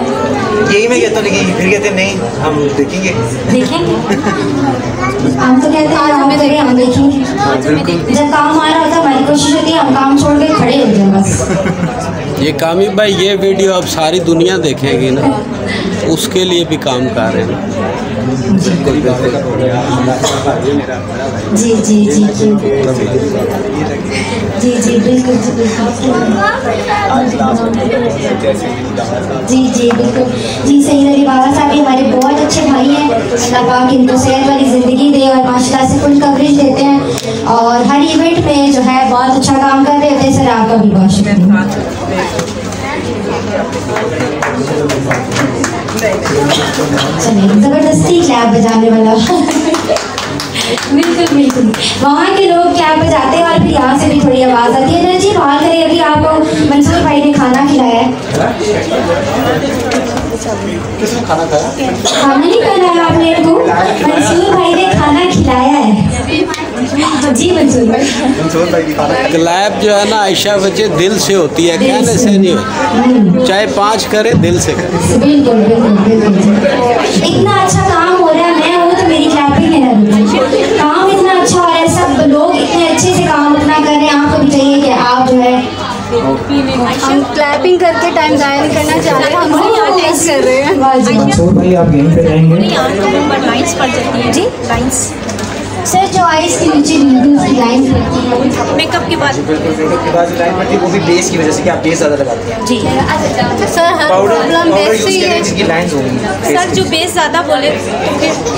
यही मैं कहता हूँ, लेकिन फिर कहते नहीं हम देखेंगे
हम तो कहते हैं हम करें, हम देखेंगे। जब काम आ रहा होता है हमारी कोशिश होती है हम काम छोड़ के खड़े हो जाए बस।
ये कामिल भाई ये वीडियो अब सारी दुनिया देखेगी ना, उसके लिए भी काम कर रहे हैं।
जी जी जी जी जी जी बिल्कुल जी जी बिल्कुल जी सही रही। बाबा साहब भी हमारे बहुत अच्छे भाई हैं, अल्लाह पाक इनको सेहत वाली ज़िंदगी दे और माशाल्लाह से फुल कवरेज देते हैं और हर इवेंट में जो है बहुत अच्छा काम कर रहे होते हैं। सर आपका भी बहुत शुक्रिया। चलिए ज़बरदस्ती क्लैप बजाने वाला बिल्कुल बिल्कुल। वहाँ के लोग क्लैप बजाते हैं और फिर यहाँ से भी थोड़ी आवाज़ आती है ना जी। बात करें अभी आपको मंसूर भाई ने खाना खिलाया है।
किसने खाना खाया?
खाना नहीं खाया आपने को, मंसूर भाई ने खाना खिलाया है जी। मंसूर भाई
क्लैप जो है ना आयशा बच्चे दिल से होती है, कहने से नहीं होती। चाहे 5 करे दिल से करे।
बिल्कुल बिल्कुल बिल्कुल। इतना अच्छा काम हो रहा है, मैं हूँ तो मेरी क्लैपिंग है ना। काम इतना अच्छा हो रहा है, सब लोग इतने अच्छे से काम अपना कर रहे हैं। आपको भी चाहिए कि आप जो है
हम क्लैपिंग करके टाइम ज़ाया नहीं करना चाह रहे हैं, हम टेस्ट कर रहे हैं।
मंसूर भाई आप यहीं पे रहेंगे?
लाइन्स पड़ जाती हैं जी, लाइन्स
सर जो आइस के नीचे रिंकल्स की लाइन पड़ती है
मेकअप के बाद
लाइन पड़ती है वो भी बेस की वजह से कि आप बेस ज़्यादा लगाते हैं।
जी सर प्रॉब्लम बेस से ही है।
जिसकी लाइंस होंगी
सर जो बेस ज़्यादा बोले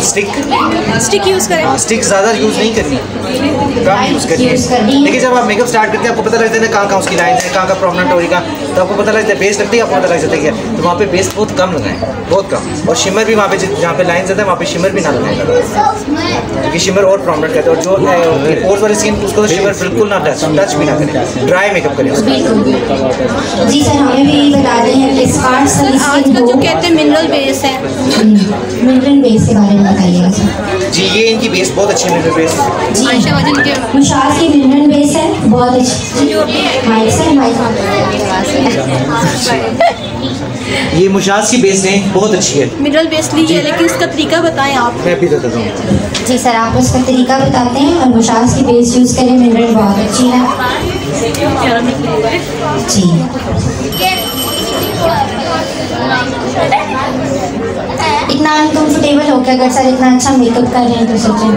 स्टिक यूज़ करें।
स्टिक ज़्यादा यूज़ नहीं करनी, कम यूज़ करिए। लेकिन जब आप मेकअप स्टार्ट करते हैं आपको पता लगता है ना कहाँ उसकी लाइन है, कहाँ प्रॉब्लम हो रही का, तो आपको पता लगता है बेस लगती है, आपको पता लग जाता है क्या, तो वहाँ पे बेस बहुत कम लगाएं, बहुत कम। और शिमर भी वहाँ पे जहाँ पे लाइन ज़्यादा है वहाँ पे शिमर भी ना लगाएं, क्योंकि शिमर और प्रॉब्लम करता है। और जो पोर्स वाली स्किन उसको शिमर बिल्कुल ना टच भी ना करें, ड्राई मेकअप करें।
जी सर हमें भी बता रहे हैं कि
आजकल जो कहते हैं मिनरल बेस है,
मिनरल बेस के बारे में बताइएगा सर।
जी ये इनकी बेस बहुत अच्छी है, मिनरल बेस
जी
आयशा वजन के
मुशास की मिनरल बेस है बहुत अच्छी। माइक सर माइक
ये मुशास की बेस है बहुत अच्छी है।
मिनरल बेस लीजिए, लेकिन इसका तरीका बताएं आप।
मैं भी बताता हूँ।
जी सर आप उसका तरीका बताते हैं। और मुशास की बेस यूज़ करें, मिनरल बहुत अच्छी है जी। इतना अनकम्फर्टेबल हो गया अगर सर इतना अच्छा मेकअप कर रहे हैं तो सोचें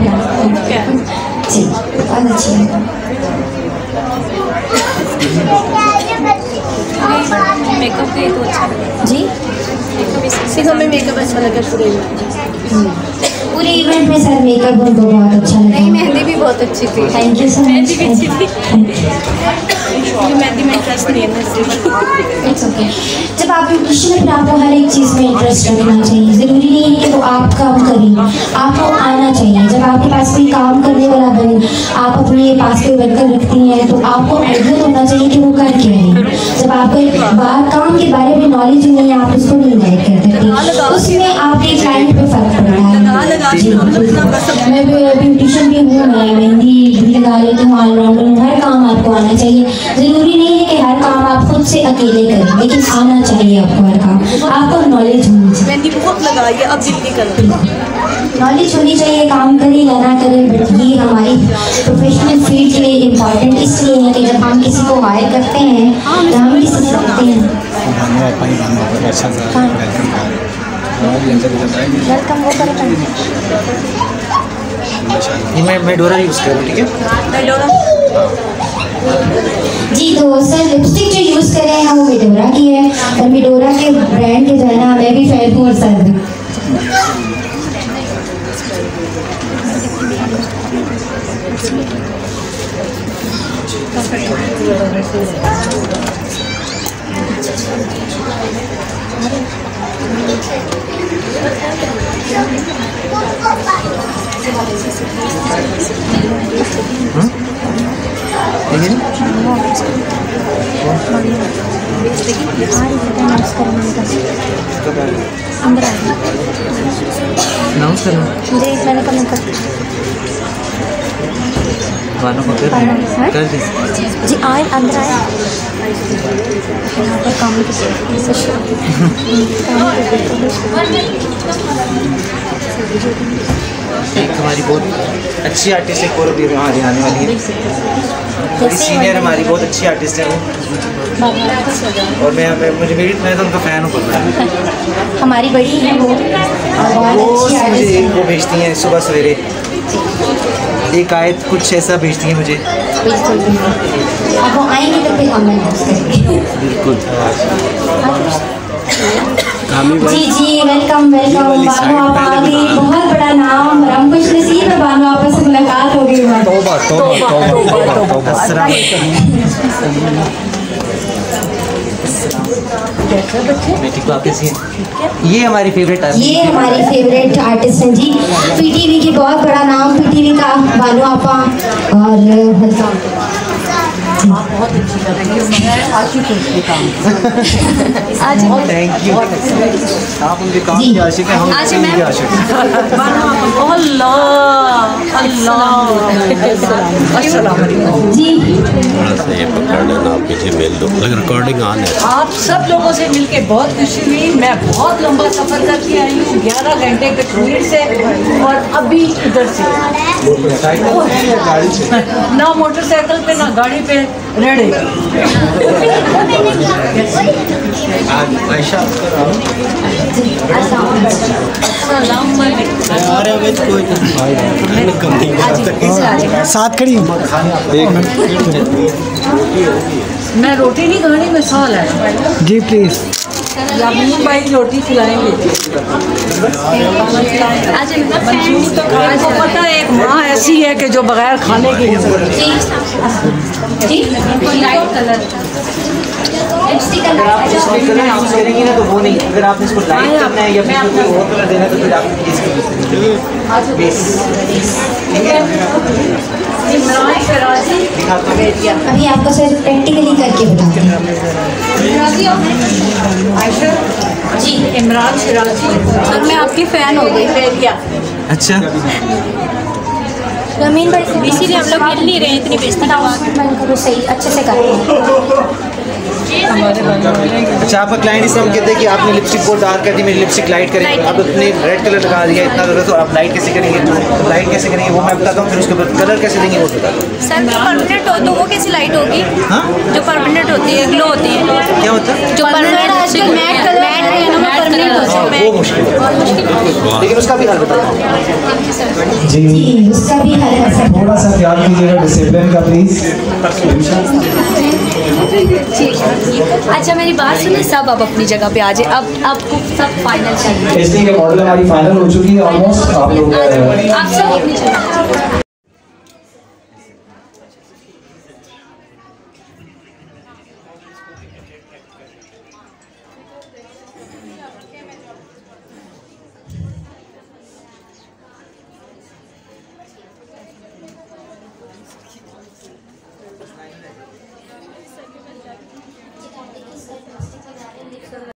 जी बहुत अच्छी है।
मेकअप के तो अच्छा
जी
सिर्फ हमें मेकअप अच्छा लगा
पूरे इवेंट में सर मेकअप उनको बहुत अच्छा लगा।
नहीं मेहंदी भी बहुत अच्छी थी।
Thank you so much.
Mehndi में इंटरेस्ट नहीं है।
It's okay. जब आप ब्यूटिशियन में फिर आपको हर एक चीज़ में इंटरेस्ट रखना चाहिए। ज़रूरी नहीं है कि वो आप काम करें, आपको आना चाहिए। जब आपके पास कोई काम करने वाला बने, आप अपने पास कोई वर्कर रखती हैं तो आपको आइडिया होना चाहिए कि वो कर क्या है। जब आपको काम के बारे में नॉलेज नहीं है आप उसको नहीं गाइड कर सकते, उसमें आपके क्लाइंट पे फ़र्क पड़ रहा है। मैं ब्यूटिशियन भी हूँ, मैं मेहंदी भी लगा लेती हूँ, ऑलराउंडर हूँ। हर काम आपको आना चाहिए। ज़रूरी नहीं है कि हर काम आप खुद से अकेले करें, लेकिन आना चाहिए आपको हर काम। आपको नॉलेज होनी चाहिए।
मेहंदी बहुत लगाई है, अब दिल नहीं करती।
नॉलेज होनी चाहिए, काम करें या ना करें, बट ये हमारी प्रोफेशनल फील्ड के लिए इम्पॉर्टेंट इसलिए है कि जब हम किसी को हायर करते हैं तो हम किसी से सकते हैं। वेलकम वो करें।
ये मैं डोरा यूज़ कर रहा हूँ, ठीक है
जी। तो सर लिपस्टिक जो यूज़ कर रहे हैं वो मिडोरा की है, और मिडोरा के ब्रांड के जो है ना मैं भी फैन हूँ सर।
अनाउंस करना
जी मैंने कमेंट कर
दे
जी आए अंदर आए यहाँ पर काम
एक हमारी बहुत अच्छी आर्टिस्ट है और भी वहाँ आने वाली है, बड़ी सीनियर हमारी बहुत अच्छी आर्टिस्ट है वो। और मैं तो उनका फ़ैन हूँ।
हमारी बड़ी है वो बहुत अच्छी
मुझे वो भेजती हैं सुबह सवेरे, एक आयत कुछ ऐसा भेजती हैं मुझे।
अब वो आएंगे तो फिर हम
बिल्कुल।
जी जी वेलकम वेलकम। बानो आप आ गई, बहुत बड़ा नाम, हम खुश नसीब है बानो आपस से मुलाकात हो गई।
ये हमारी फेवरेट
आर्टिस्ट हैं जी, पीटीवी की बहुत बड़ा नाम, पीटीवी का बानो आपा। और
आप बहुत अच्छी लग रही है, आशिक हूँ उसके काम।
आज
थैंक यू। आप उनके काम की आशिक हैं, हम उनके आशिक हैं।
जी
थोड़ा सा ये पकड़ लेना, आप पीछे मेल दो, रिकॉर्डिंग ऑन है।
आप सब लोगों से मिलके बहुत खुशी हुई। मैं बहुत लंबा सफ़र करके आई हूँ, 11 घंटे कश्मीर से और अभी इधर से। ना मोटरसाइकिल पे ना गाड़ी पे रेडी।
साथ खड़ी
मैं रोटी नहीं खानी, मैं साल है
जी प्लीज।
भाई रोटी खिलाएंगे। मंसूर तो खाने को पता है, एक माँ ऐसी है कि जो बगैर खाने की
अगर आप इसमें कलर यूज करेंगी ना तो वो नहीं, अगर आपने इसको लाइट करना है या फिर कोई और कलर देना है तो फिर आप इसकी बेस ठीक है।
अभी आपको सर प्रैक्टिकली करके बताते हैं।
जी इमरान शिराजी
सर मैं आपकी फ़ैन हो गई।
अच्छा
रमीन भाई
इसीलिए हम लोग मिल नहीं रहे, इतनी बेइज्जती
बंद करो, सही अच्छे से करो।
अच्छा आपका क्लाइंट इस तरह कहते हैं कि आपने लिपस्टिक को डार्क कर दी, मेरी लिपस्टिक लाइट करेंगे, अब अपने रेड कलर लगा दिया इतना ज़्यादा, तो आप लाइट कैसे करेंगे, तो लाइट कैसे करेंगे वो मैं बताता हूँ, फिर उसके बाद कलर कैसे देंगे वो बताता हूँ।
सर जो परमानेंट हो तो वो कैसी लाइट होगी?
हाँ
जो परमानेंट होती है, ग्लो होती है,
क्या होता है
जो परमानेंट आजकल मैट कलर है ना, वो परमानेंट होती है।
वो मुश्किल है, लेकिन उसका भी हल बताता हूँ।
जी
उसका भी हल है सर।
थोड़ा सा ख्याल कीजिएगा डिसिप्लिन का प्लीज।
अच्छा मेरी बात सुनिए, सब अब अपनी जगह पे आ जाए, अब आपको सब फाइनल चाहिए।
इसलिए मॉडल हमारी फाइनल हो चुकी है ऑलमोस्ट। आप लोग
आप सब अपनी जगह